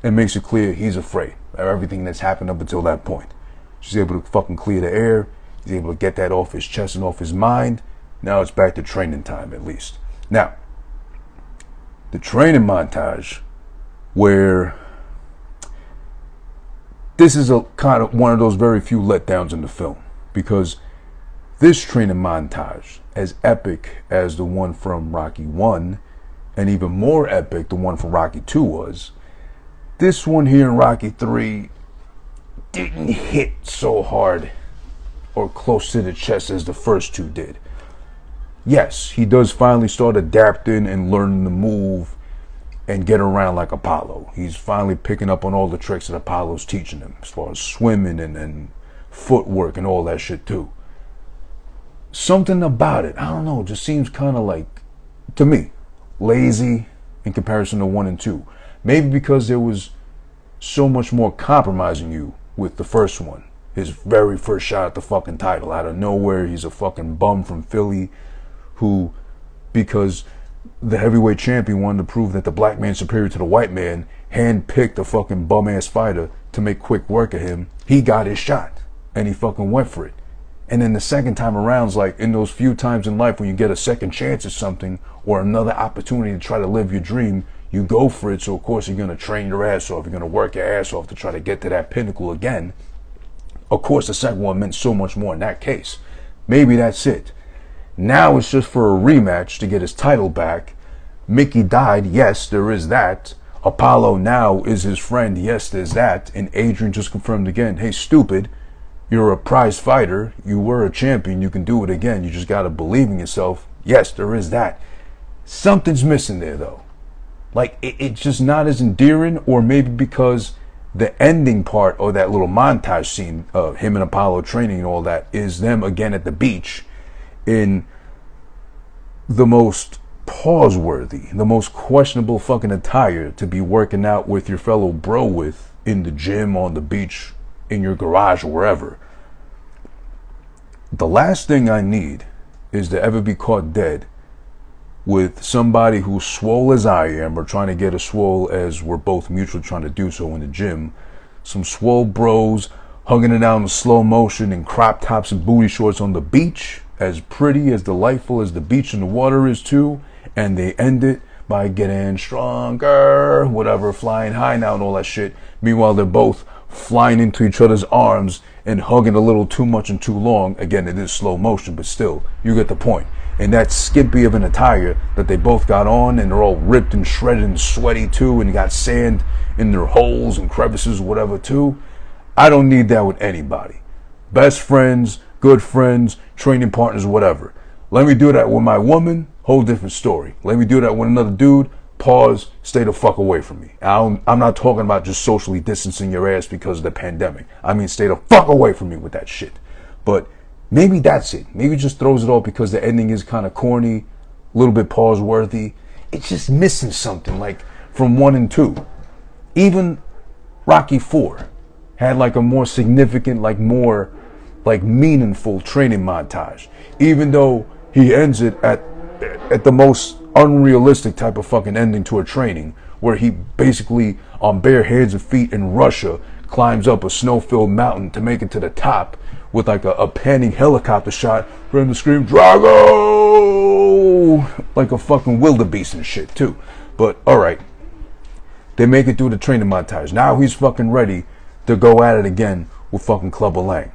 And makes it clear he's afraid of everything that's happened up until that point. She's able to fucking clear the air. He's able to get that off his chest and off his mind. Now it's back to training time, at least. Now, the training montage, where this is a kind of one of those very few letdowns in the film, because this training montage, as epic as the one from Rocky 1, and even more epic the one from Rocky 2 was, this one here in Rocky 3 didn't hit so hard or close to the chest as the first two did. Yes, he does finally start adapting and learning to move and get around like Apollo. He's finally picking up on all the tricks that Apollo's teaching him, as far as swimming and footwork and all that shit too. Something about it, I don't know, just seems kind of like, to me, lazy in comparison to 1 and 2. Maybe because there was so much more compromising you with the first one. His very first shot at the fucking title. Out of nowhere, he's a fucking bum from Philly who, because the heavyweight champion wanted to prove that the black man's superior to the white man, handpicked a fucking bum-ass fighter to make quick work of him. He got his shot, and he fucking went for it. And then the second time around, it's like in those few times in life when you get a second chance at something or another opportunity to try to live your dream, you go for it. So of course you're going to train your ass off. You're going to work your ass off to try to get to that pinnacle again. Of course, the second one meant so much more in that case. Maybe that's it. Now it's just for a rematch to get his title back. Mickey died. Yes, there is that. Apollo now is his friend. Yes, there's that. And Adrian just confirmed again, hey, stupid, you're a prize fighter. You were a champion. You can do it again. You just got to believe in yourself. Yes, there is that. Something's missing there, though. Like, it's just not as endearing, or maybe because the ending part, or that little montage scene of him and Apollo training and all that, is them again at the beach in the most pause-worthy, the most questionable fucking attire to be working out with your fellow bro with in the gym, on the beach, in your garage, or wherever. The last thing I need is to ever be caught dead with somebody who's swole as I am, or trying to get as swole as we're both mutually trying to do so in the gym. Some swole bros hugging it out in slow motion in crop tops and booty shorts on the beach, as pretty, as delightful as the beach and the water is too, and they end it by getting stronger, whatever, flying high now and all that shit. Meanwhile, they're both flying into each other's arms and hugging a little too much and too long. Again, it is slow motion, but still, you get the point. And that skimpy of an attire that they both got on, and they're all ripped and shredded and sweaty too, and you got sand in their holes and crevices, whatever too. I don't need that with anybody. Best friends, good friends, training partners, whatever. Let me do that with my woman, whole different story. Let me do that with another dude, pause, stay the fuck away from me. I'm not talking about just socially distancing your ass because of the pandemic. I mean, stay the fuck away from me with that shit. But maybe that's it. Maybe just throws it off because the ending is kind of corny, a little bit pause-worthy. It's just missing something, like from 1 and 2. Even Rocky 4 had like a more significant, like more like meaningful training montage. Even though he ends it at the most unrealistic type of fucking ending to a training, where he basically on bare hands and feet in Russia climbs up a snow-filled mountain to make it to the top with like a panning helicopter shot for him to scream Drago like a fucking wildebeest and shit too. But alright, they make it through the training montage. Now he's fucking ready to go at it again with fucking Clubber Lang.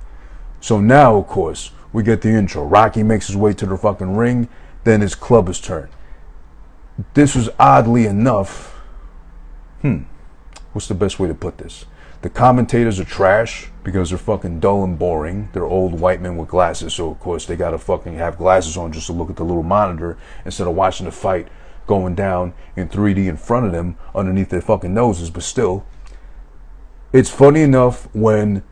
So now, of course, we get the intro. Rocky makes his way to the fucking ring, then it's Clubber's turn. This was oddly enough, what's the best way to put this? The commentators are trash because they're fucking dull and boring. They're old white men with glasses, so of course they gotta fucking have glasses on just to look at the little monitor instead of watching the fight going down in 3D in front of them underneath their fucking noses. But still, it's funny enough when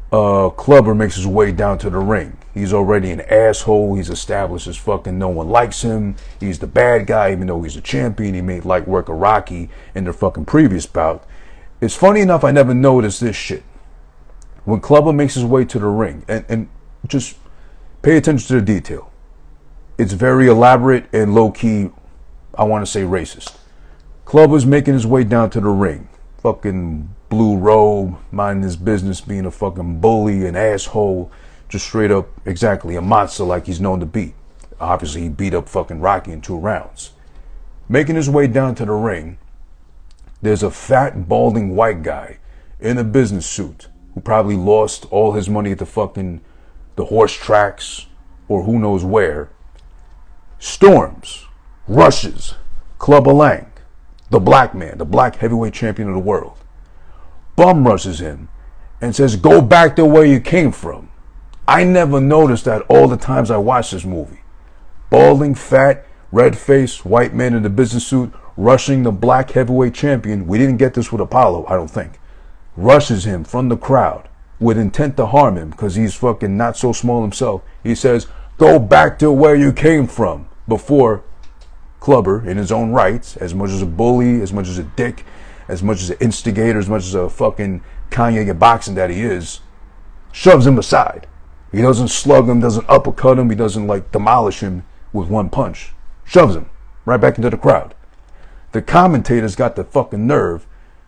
Clubber makes his way down to the ring. He's already an asshole. He's established as fucking no one likes him. He's the bad guy, even though he's a champion. He made light work of Rocky in their fucking previous bout. It's funny enough, I never noticed this shit. When Clubber makes his way to the ring, and just pay attention to the detail. It's very elaborate and low-key, I want to say racist. Clubber's making his way down to the ring. Fucking blue robe, minding his business, being a fucking bully, an asshole, just straight up, exactly, a monster like he's known to be. Obviously, he beat up fucking Rocky in 2 rounds. Making his way down to the ring, there's a fat, balding white guy in a business suit who probably lost all his money at the horse tracks or who knows where. Storms, rushes Clubber Lang, the black man, the black heavyweight champion of the world. Bum rushes him and says, "Go back to where you came from." I never noticed that all the times I watched this movie. Balding, fat, red-faced, white man in a business suit rushing the black heavyweight champion. We didn't get this with Apollo, I don't think. Rushes him from the crowd with intent to harm him because he's fucking not so small himself. He says, "Go back to where you came from," before Clubber, in his own rights, as much as a bully, as much as a dick, as much as an instigator, as much as a fucking Kanye in boxing that he is, shoves him aside. He doesn't slug him, doesn't uppercut him, he doesn't like demolish him with one punch. Shoves him right back into the crowd. The commentators got the fucking nerve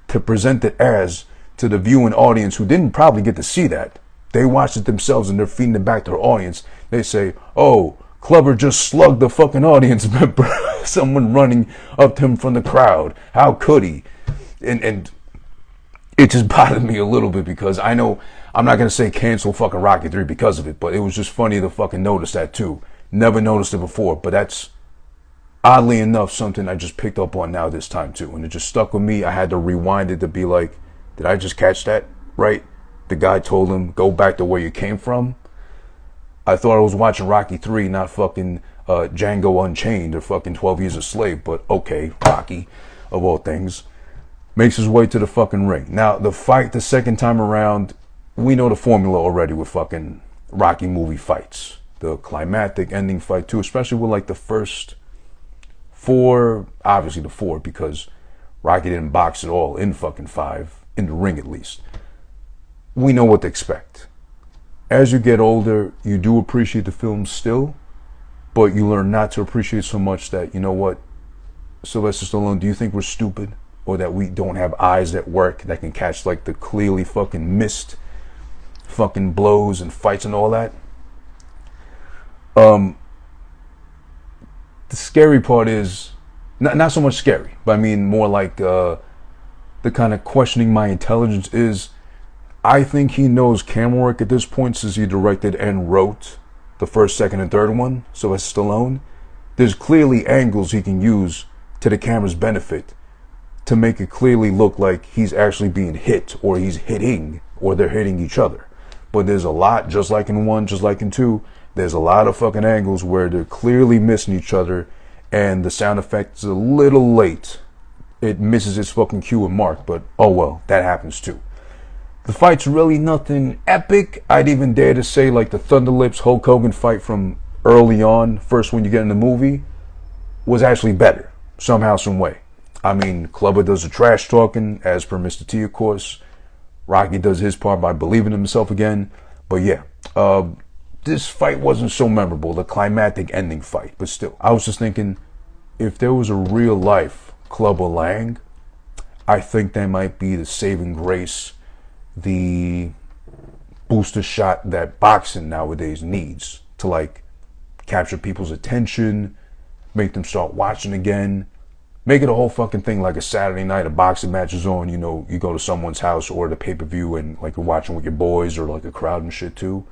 to present it as, to the viewing audience who didn't probably get to see that. They watched it themselves and they're feeding it back to their audience. They say, "Oh, Clubber just slugged the fucking audience member." Someone running up to him from the crowd. How could he? And it just bothered me a little bit because I know I'm not going to say cancel fucking Rocky 3 because of it, but it was just funny to fucking notice that too. Never noticed it before, but that's oddly enough something I just picked up on now this time too. And it just stuck with me. I had to rewind it to be like, did I just catch that? Right? The guy told him, "Go back to where you came from." I thought I was watching Rocky 3, not fucking Django Unchained or fucking 12 Years a Slave, but okay, Rocky, of all things, makes his way to the fucking ring. Now, the fight the second time around, we know the formula already with fucking Rocky movie fights. The climactic ending fight too, especially with like the first 4, obviously the 4, because Rocky didn't box at all in fucking 5, in the ring at least. We know what to expect. As you get older, you do appreciate the film still, but you learn not to appreciate so much that, you know what, Sylvester Stallone, do you think we're stupid? Or that we don't have eyes that work, that can catch like the clearly fucking missed fucking blows and fights and all that? The scary part is, not so much scary, but I mean more like the kind of questioning my intelligence is. I think he knows camera work at this point since he directed and wrote the first, second, and third one, Sylvester Stallone. There's clearly angles he can use to the camera's benefit to make it clearly look like he's actually being hit, or he's hitting, or they're hitting each other. But there's a lot, just like in 1, just like in 2, there's a lot of fucking angles where they're clearly missing each other, and the sound effect is a little late. It misses its fucking cue and mark, but oh well, that happens too. The fight's really nothing epic. I'd even dare to say like the Thunderlips Hulk Hogan fight from early on, first one you get in the movie, was actually better, somehow, some way. I mean, Clubber does the trash talking, as per Mr. T, of course. Rocky does his part by believing in himself again. But yeah, this fight wasn't so memorable, the climactic ending fight. But still, I was just thinking, if there was a real life Clubber Lang, I think that might be the saving grace, the booster shot that boxing nowadays needs to like capture people's attention, make them start watching again, make it a whole fucking thing like a Saturday night, a boxing match is on, you know, you go to someone's house or the pay-per-view and like you're watching with your boys or like a crowd and shit too.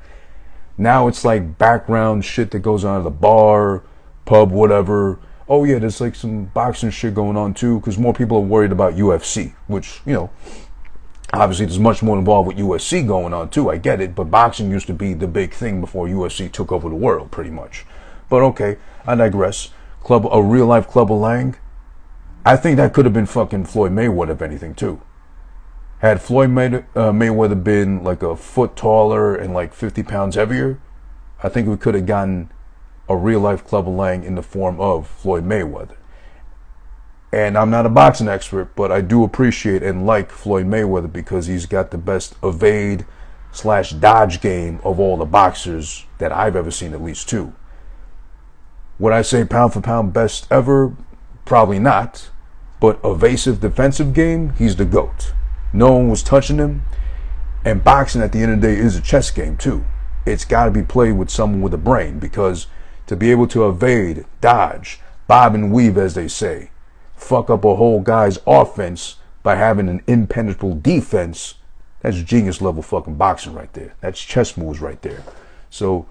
Now it's like background shit that goes on at the bar, pub, whatever. Oh yeah, there's like some boxing shit going on too, because more people are worried about UFC, which, you know, obviously there's much more involved with UFC going on too, I get it, but boxing used to be the big thing before UFC took over the world, pretty much. But okay, I digress. A real life Clubber Lang, I think that could have been fucking Floyd Mayweather, if anything, too. Had Floyd Mayweather been like a foot taller and like 50 pounds heavier, I think we could have gotten a real life Clubber Lang in the form of Floyd Mayweather. And I'm not a boxing expert, but I do appreciate and like Floyd Mayweather because he's got the best evade/dodge game of all the boxers that I've ever seen, at least two. Would I say pound for pound best ever? Probably not. But evasive defensive game, he's the GOAT. No one was touching him. And boxing at the end of the day is a chess game too. It's got to be played with someone with a brain, because to be able to evade, dodge, bob and weave, as they say, fuck up a whole guy's offense by having an impenetrable defense, that's genius level fucking boxing right there. That's chess moves right there. So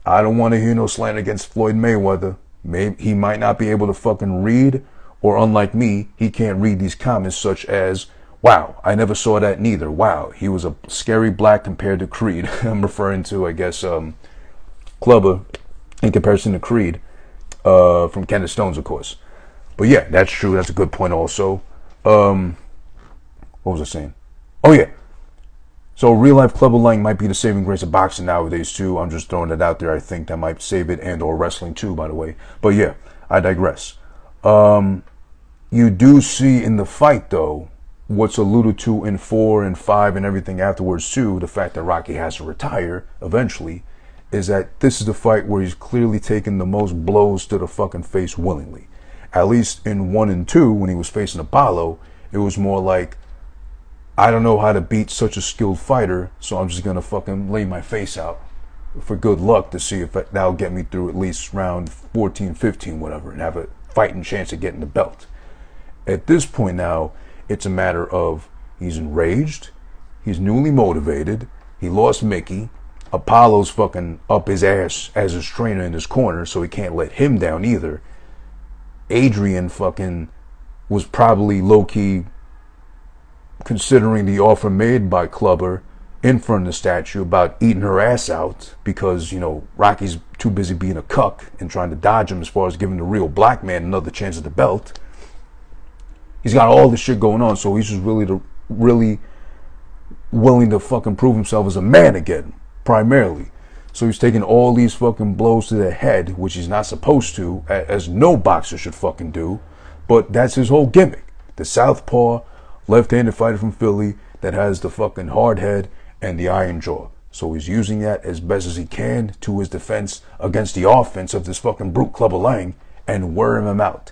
I don't want to hear no slant against Floyd Mayweather. Maybe he might not be able to fucking read, or unlike me, he can't read these comments such as, wow, I never saw that neither. Wow, he was a scary black compared to Creed. I'm referring to, I guess, Clubber in comparison to Creed, from Kenneth Stones, of course. But yeah, that's true. That's a good point also. What was I saying? Oh yeah. So real life Clubber Lang might be the saving grace of boxing nowadays too. I'm just throwing it out there. I think that might save it, and or wrestling too, by the way. But yeah, I digress. You do see in the fight though, what's alluded to in 4 and 5 and everything afterwards too, the fact that Rocky has to retire eventually, is that this is the fight where he's clearly taken the most blows to the fucking face willingly. At least in 1 and 2, when he was facing Apollo, it was more like, I don't know how to beat such a skilled fighter, so I'm just gonna fucking lay my face out for good luck to see if that'll get me through at least round 14, 15, whatever, and have a fighting chance of getting the belt. At this point now, it's a matter of he's enraged, he's newly motivated, he lost Mickey, Apollo's fucking up his ass as his trainer in his corner, so he can't let him down either. Adrian fucking was probably low-key considering the offer made by Clubber in front of the statue about eating her ass out because, you know, Rocky's too busy being a cuck and trying to dodge him as far as giving the real black man another chance at the belt. He's got all this shit going on, so he's just really willing to fucking prove himself as a man again, primarily. So he's taking all these fucking blows to the head, which he's not supposed to, as no boxer should fucking do. But that's his whole gimmick. The southpaw, left-handed fighter from Philly that has the fucking hard head and the iron jaw. So he's using that as best as he can to his defense against the offense of this fucking brute Clubber Lang and wearing him out.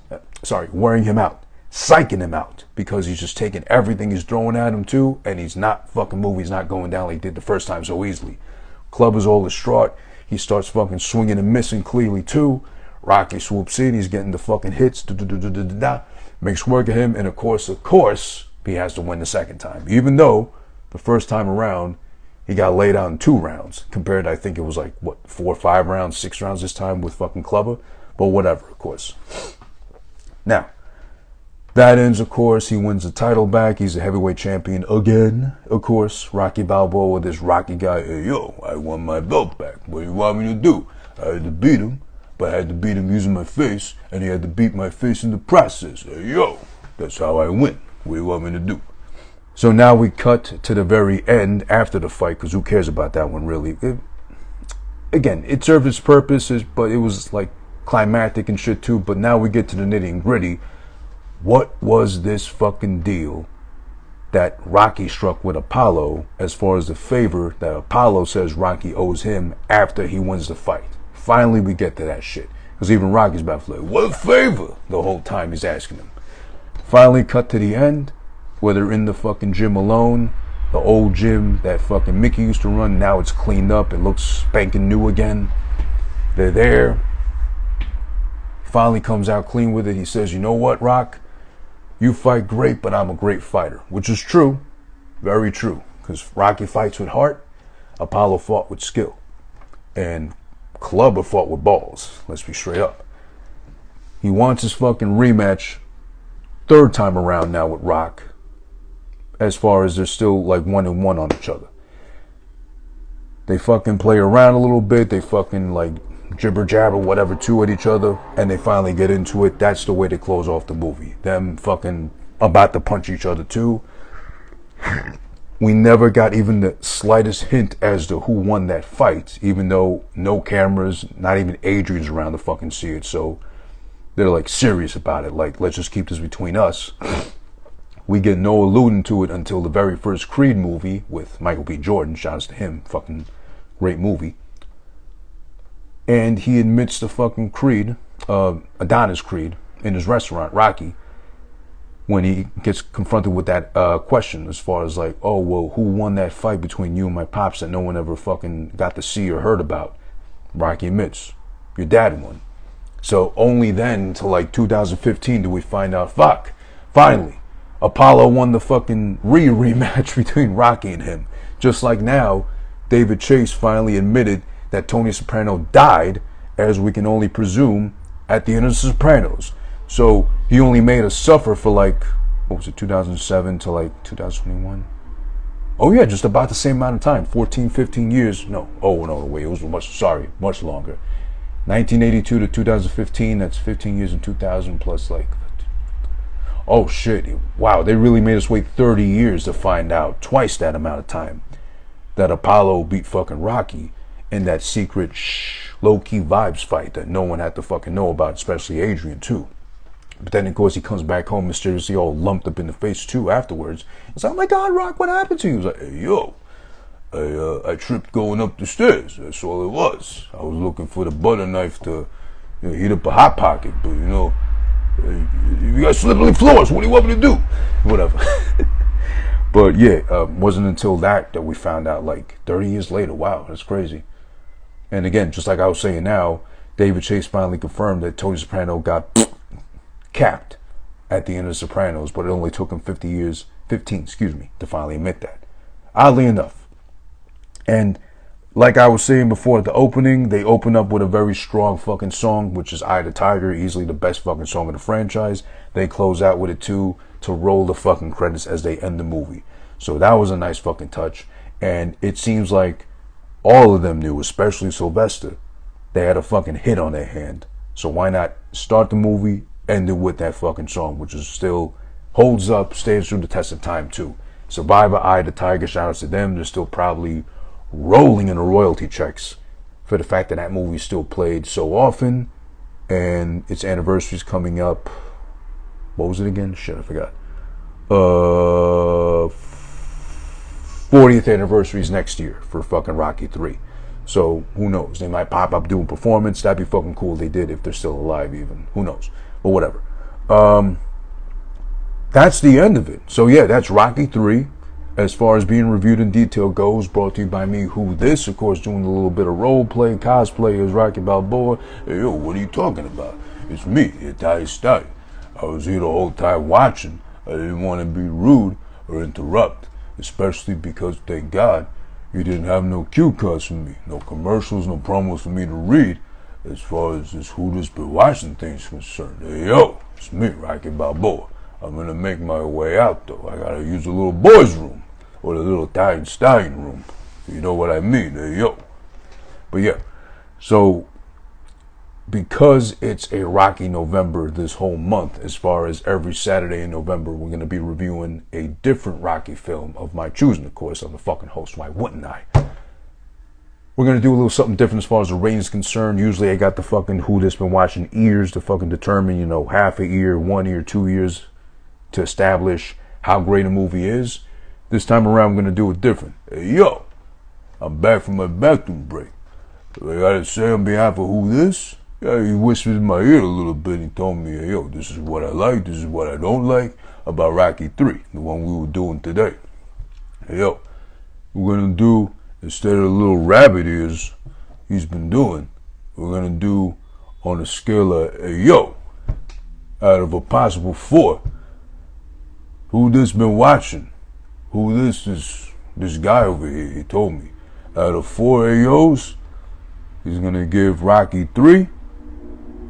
Psyching him out, because he's just taking everything he's throwing at him too, and he's not fucking moving. He's not going down like he did the first time so easily. Clubber's all distraught. He starts fucking swinging and missing clearly too. Rocky swoops in, he's getting the fucking hits, makes work of him, and of course, he has to win the second time. Even though the first time around, he got laid out in 2 rounds, compared to, I think it was like, 4 or 5 rounds, 6 rounds this time with fucking Clubber. But whatever, of course. Now, that ends, of course. He wins the title back. He's a heavyweight champion again, of course. Rocky Balboa, this Rocky guy. Hey, yo, I won my belt back. What do you want me to do? I had to beat him, but I had to beat him using my face, and he had to beat my face in the process. Hey, yo, that's how I win. What do you want me to do? So now we cut to the very end after the fight, because who cares about that one, really? Again, it served its purposes, but it was like climactic and shit too. But now we get to the nitty and gritty. What was this fucking deal that Rocky struck with Apollo as far as the favor that Apollo says Rocky owes him after he wins the fight? Finally, we get to that shit. Because even Rocky's about to like, what favor? The whole time he's asking him. Finally, cut to the end, where they're in the fucking gym alone. The old gym that fucking Mickey used to run, now it's cleaned up. It looks spanking new again. They're there. Finally comes out clean with it. He says, you know what, Rock? You fight great, but I'm a great fighter. Which is true. Very true. Because Rocky fights with heart. Apollo fought with skill. And Clubber fought with balls. Let's be straight up. He wants his fucking rematch 3rd time around now with Rock. As far as they're still like 1-1 on each other. They fucking play around a little bit. They fucking like jibber jabber whatever to at each other, and they finally get into it. That's the way they close off the movie. Them fucking about to punch each other too. We never got even the slightest hint as to who won that fight, even though no cameras, not even Adrian's around to fucking see it. So they're like serious about it. Like, let's just keep this between us. We get no alluding to it until the very first Creed movie with Michael B. Jordan. Shouts to him. Fucking great movie. And he admits to fucking Creed, Adonis Creed, in his restaurant, Rocky, when he gets confronted with that question as far as like, oh, well, who won that fight between you and my pops that no one ever fucking got to see or heard about? Rocky admits, your dad won. So only then, till like 2015, do we find out, fuck, finally, Apollo won the fucking rematch between Rocky and him. Just like now, David Chase finally admitted that Tony Soprano died, as we can only presume, at the end of The Sopranos. So he only made us suffer for like, what was it, 2007 to like 2021? Oh yeah, just about the same amount of time, 14, 15 years. No, wait, it was much longer. 1982 to 2015, that's 15 years and 2000 plus like, oh shit, wow, they really made us wait 30 years to find out, twice that amount of time, that Apollo beat fucking Rocky in that secret low-key vibes fight that no one had to fucking know about, especially Adrian too. But then of course he comes back home mysteriously all lumped up in the face too afterwards. It's like, oh my God, Rock, what happened to you? He was like, hey, yo, I tripped going up the stairs. That's all it was. I was looking for the butter knife to heat up a hot pocket, but you got slippery floors. What do you want me to do? Whatever. But yeah, wasn't until that we found out, like 30 years later. Wow, that's crazy. And again, just like I was saying now, David Chase finally confirmed that Tony Soprano got capped at the end of The Sopranos, but it only took him 15, to finally admit that. Oddly enough. And like I was saying before at the opening, they open up with a very strong fucking song, which is Eye of the Tiger, easily the best fucking song in the franchise. They close out with it too, to roll the fucking credits as they end the movie. So that was a nice fucking touch. And it seems like all of them knew, especially Sylvester, they had a fucking hit on their hand. So why not start the movie, end it with that fucking song, which is still holds up, stands through the test of time too. Survivor, Eye of the Tiger, shout out to them. They're still probably rolling in the royalty checks for the fact that movie is still played so often, and its anniversary's coming up. What was it again? Shit, I forgot. 40th anniversary is next year for fucking Rocky 3. So who knows? They might pop up doing performance. That'd be fucking cool if they did, if they're still alive even. Who knows? But whatever. That's the end of it. So yeah, that's Rocky 3. as far as being reviewed in detail goes, brought to you by me, Who This, of course, doing a little bit of role play, cosplay as Rocky Balboa. Hey, yo, what are you talking about? It's me, Italian Style. I was here the whole time watching. I didn't want to be rude or interrupt, especially because, thank God, you didn't have no cue cards for me, no commercials, no promos for me to read. As far as this Who This been watching things concerned, hey, yo, it's me, Rocky Balboa. I'm gonna make my way out though. I gotta use the little boys' room or the little Italian Stallion room. You know what I mean? Hey, yo. But yeah, so because it's a Rocky November this whole month, as far as every Saturday in November, we're gonna be reviewing a different Rocky film of my choosing. Of course, I'm the fucking host. Why wouldn't I? We're going to do a little something different as far as the ratings is concerned. Usually I got the fucking Who This been watching ears to fucking determine, you know, half a ear, 1 ear, 2 ears to establish how great a movie is. This time around, I'm going to do it different. Hey, yo, I'm back from my bathroom break. I got to say on behalf of Who This, yeah, he whispered in my ear a little bit and told me, hey, yo, this is what I like, this is what I don't like about Rocky 3, the one we were doing today. Hey, yo, we're going to do, instead of the little rabbit ears he's been doing, we're going to do on a scale of, hey, yo, out of a possible 4. Who This been watching? Who This is this guy over here, he told me. Out of 4 AOs, he's going to give Rocky 3.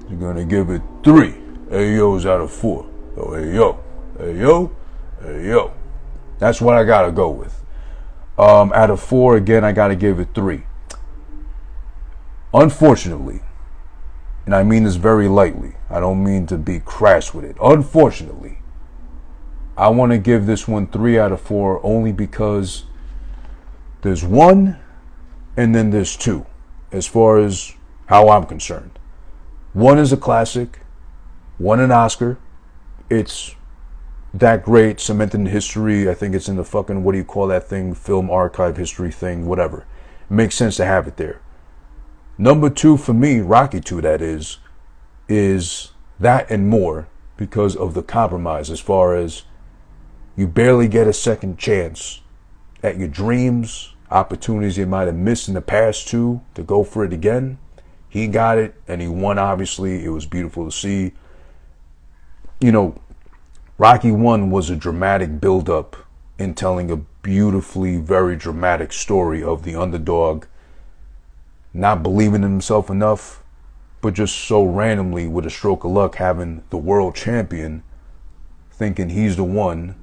He's going to give it 3 AOs out of 4. So, hey, yo, hey, yo, hey, yo. That's what I got to go with. Out of 4, again, I got to give it 3. Unfortunately, and I mean this very lightly, I don't mean to be crass with it. Unfortunately, I want to give this one 3 out of 4 only because there's 1 and then there's 2, as far as how I'm concerned. 1 is a classic, 1 an Oscar. It's that great, cemented in history. I think it's in the fucking, what do you call that thing, film archive history thing, whatever. It makes sense to have it there. Number 2 for me, Rocky 2 that is that and more because of the compromise, as far as you barely get a second chance at your dreams, opportunities you might have missed in the past too, to go for it again. He got it and he won, obviously. It was beautiful to see. You know, Rocky 1 was a dramatic build-up in telling a beautifully, very dramatic story of the underdog not believing in himself enough, but just so randomly, with a stroke of luck, having the world champion thinking he's the one,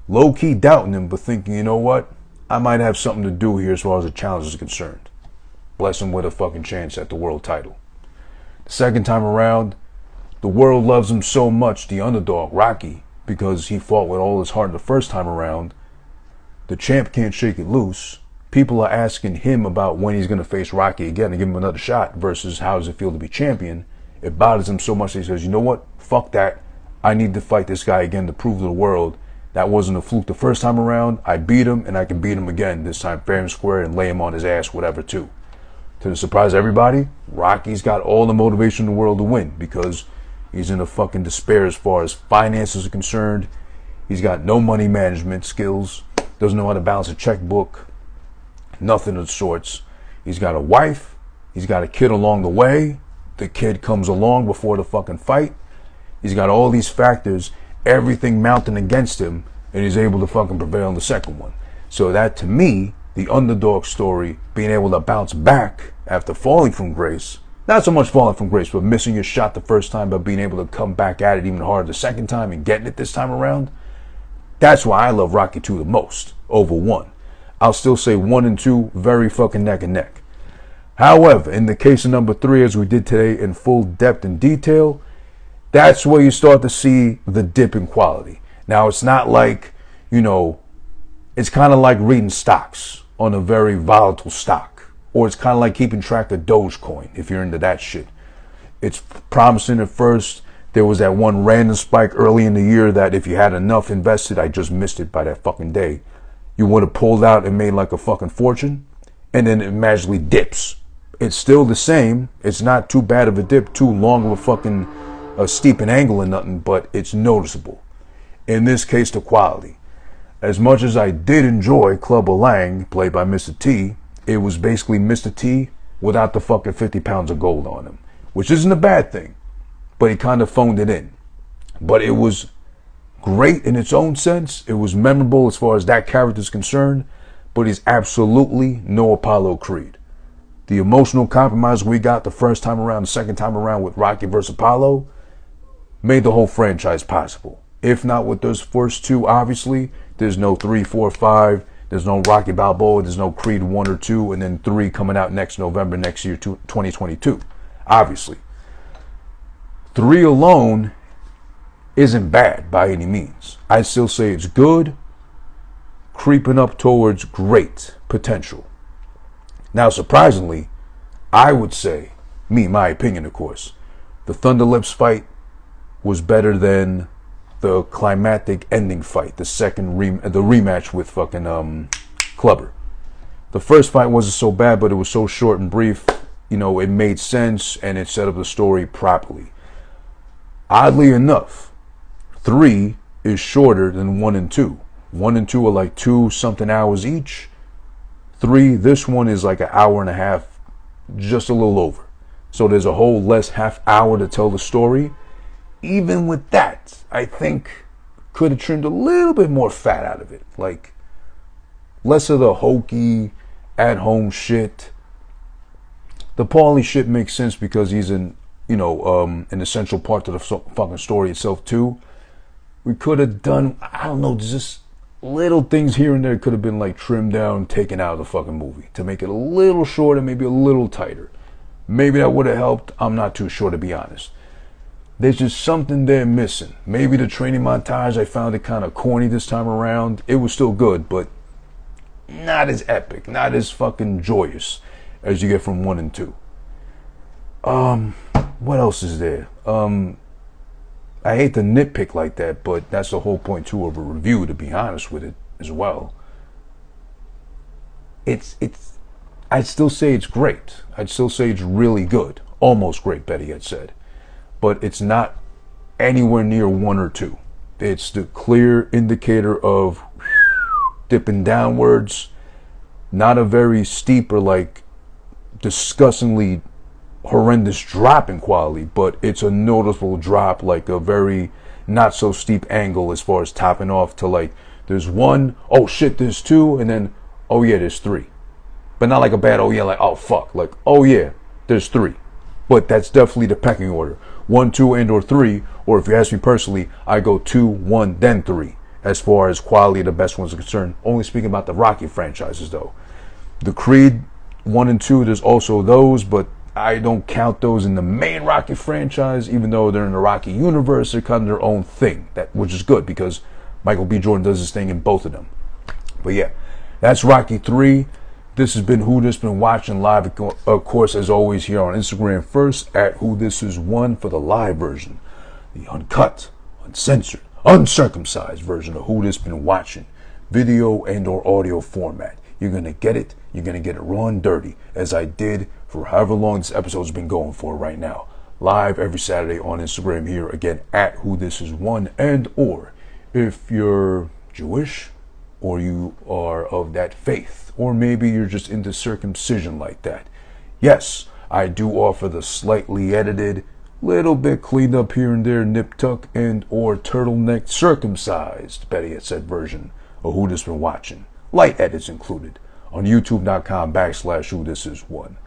low-key doubting him, but thinking, you know what, I might have something to do here as far as the challenge is concerned. Bless him with a fucking chance at the world title. The second time around, the world loves him so much, the underdog, Rocky, because he fought with all his heart the first time around. The champ can't shake it loose. People are asking him about when he's going to face Rocky again and give him another shot versus how does it feel to be champion. It bothers him so much that he says, you know what, fuck that. I need to fight this guy again to prove to the world that wasn't a fluke the first time around. I beat him and I can beat him again, this time fair and square, and lay him on his ass, whatever too. To the surprise of everybody, Rocky's got all the motivation in the world to win because he's in a fucking despair as far as finances are concerned. He's got no money management skills, doesn't know how to balance a checkbook, nothing of the sorts. He's got a wife, he's got a kid along the way. The kid comes along before the fucking fight. He's got all these factors, everything mounting against him, and he's able to fucking prevail in the second one. So that, to me, the underdog story, being able to bounce back after falling from grace, not so much falling from grace, but missing your shot the first time, but being able to come back at it even harder the second time and getting it this time around. That's why I love Rocky 2 the most over 1. I'll still say 1 and 2 very fucking neck and neck. However, in the case of number 3, as we did today in full depth and detail, that's where you start to see the dip in quality. Now, it's not like, you know, it's kind of like reading stocks on a very volatile stock. Or it's kind of like keeping track of Dogecoin, if you're into that shit. It's promising at first. There was that one random spike early in the year that if you had enough invested, I just missed it by that fucking day, you would have pulled out and made like a fucking fortune. And then it magically dips. It's still the same. It's not too bad of a dip, too long of a fucking steep an angle or nothing, but it's noticeable. In this case, the quality. as much as I did enjoy Clubber Lang, played by Mr. T, it was basically Mr. T without the fucking 50 pounds of gold on him, which isn't a bad thing, but he kind of phoned it in. But it was great in its own sense. It was memorable as far as that character is concerned, but he's absolutely no Apollo Creed. The emotional compromise we got the first time around, the second time around with Rocky versus Apollo, made the whole franchise possible. If not with those first two, obviously, there's no 3, 4, 5, there's no Rocky Balboa, there's no Creed 1 or 2, and then 3 coming out next November, next year, 2022. Obviously. 3 alone isn't bad by any means. I still say it's good, creeping up towards great potential. Now, surprisingly, I would say, my opinion, of course, the Thunder Lips fight was better than the climactic ending fight, the rematch with fucking Clubber. The first fight wasn't so bad, but it was so short and brief. You know, it made sense and it set up the story properly. Oddly enough, 3 is shorter than 1 and 2. 1 and 2 are like 2-something hours each. 3, this one is like an hour and a half, just a little over. So there's a whole less half hour to tell the story. Even with that, I think could have trimmed a little bit more fat out of it. Like, less of the hokey, at-home shit. The Paulie shit makes sense because he's an essential part to the fucking story itself too. We could have done, I don't know, just little things here and there could have been like trimmed down, taken out of the fucking movie to make it a little shorter, maybe a little tighter. Maybe that would have helped. I'm not too sure, to be honest. There's just something there missing. Maybe the training montage, I found it kind of corny this time around. It was still good, but not as epic, not as fucking joyous as you get from 1 and 2. What else is there? I hate to nitpick like that, but that's the whole point too of a review, to be honest with it as well. I'd still say it's great. I'd still say it's really good. Almost great, Betty had said. But it's not anywhere near 1 or 2. It's the clear indicator of dipping downwards. Not a very steep or like disgustingly horrendous drop in quality, but it's a noticeable drop, like a very not so steep angle as far as topping off to like there's 1, oh shit, there's 2, and then oh yeah, there's 3. But not like a bad oh yeah, like oh fuck, like oh yeah, there's 3. But that's definitely the pecking order. 1, 2, and or 3, or if you ask me personally, I go 2, 1, then 3. As far as quality of the best ones are concerned. Only speaking about the Rocky franchises though. The Creed 1 and 2, there's also those, but I don't count those in the main Rocky franchise, even though they're in the Rocky universe. They're kind of their own thing, which is good because Michael B. Jordan does his thing in both of them. But yeah, that's Rocky 3. This has been Who This Been Watching live, of course, as always, here on Instagram first, at Who This Is 1 for the live version. The uncut, uncensored, uncircumcised version of Who This Been Watching. Video and or audio format. You're going to get it. You're going to get it raw and dirty, as I did for however long this episode's been going for right now. Live every Saturday on Instagram here, again, at Who This Is 1, and or if you're Jewish, or you are of that faith, or maybe you're just into circumcision like that. Yes, I do offer the slightly edited, little bit cleaned up here and there, nip tuck and or turtleneck circumcised, Betty had said, version of Who This Been Watching. Light edits included on youtube.com/Who This Is 1.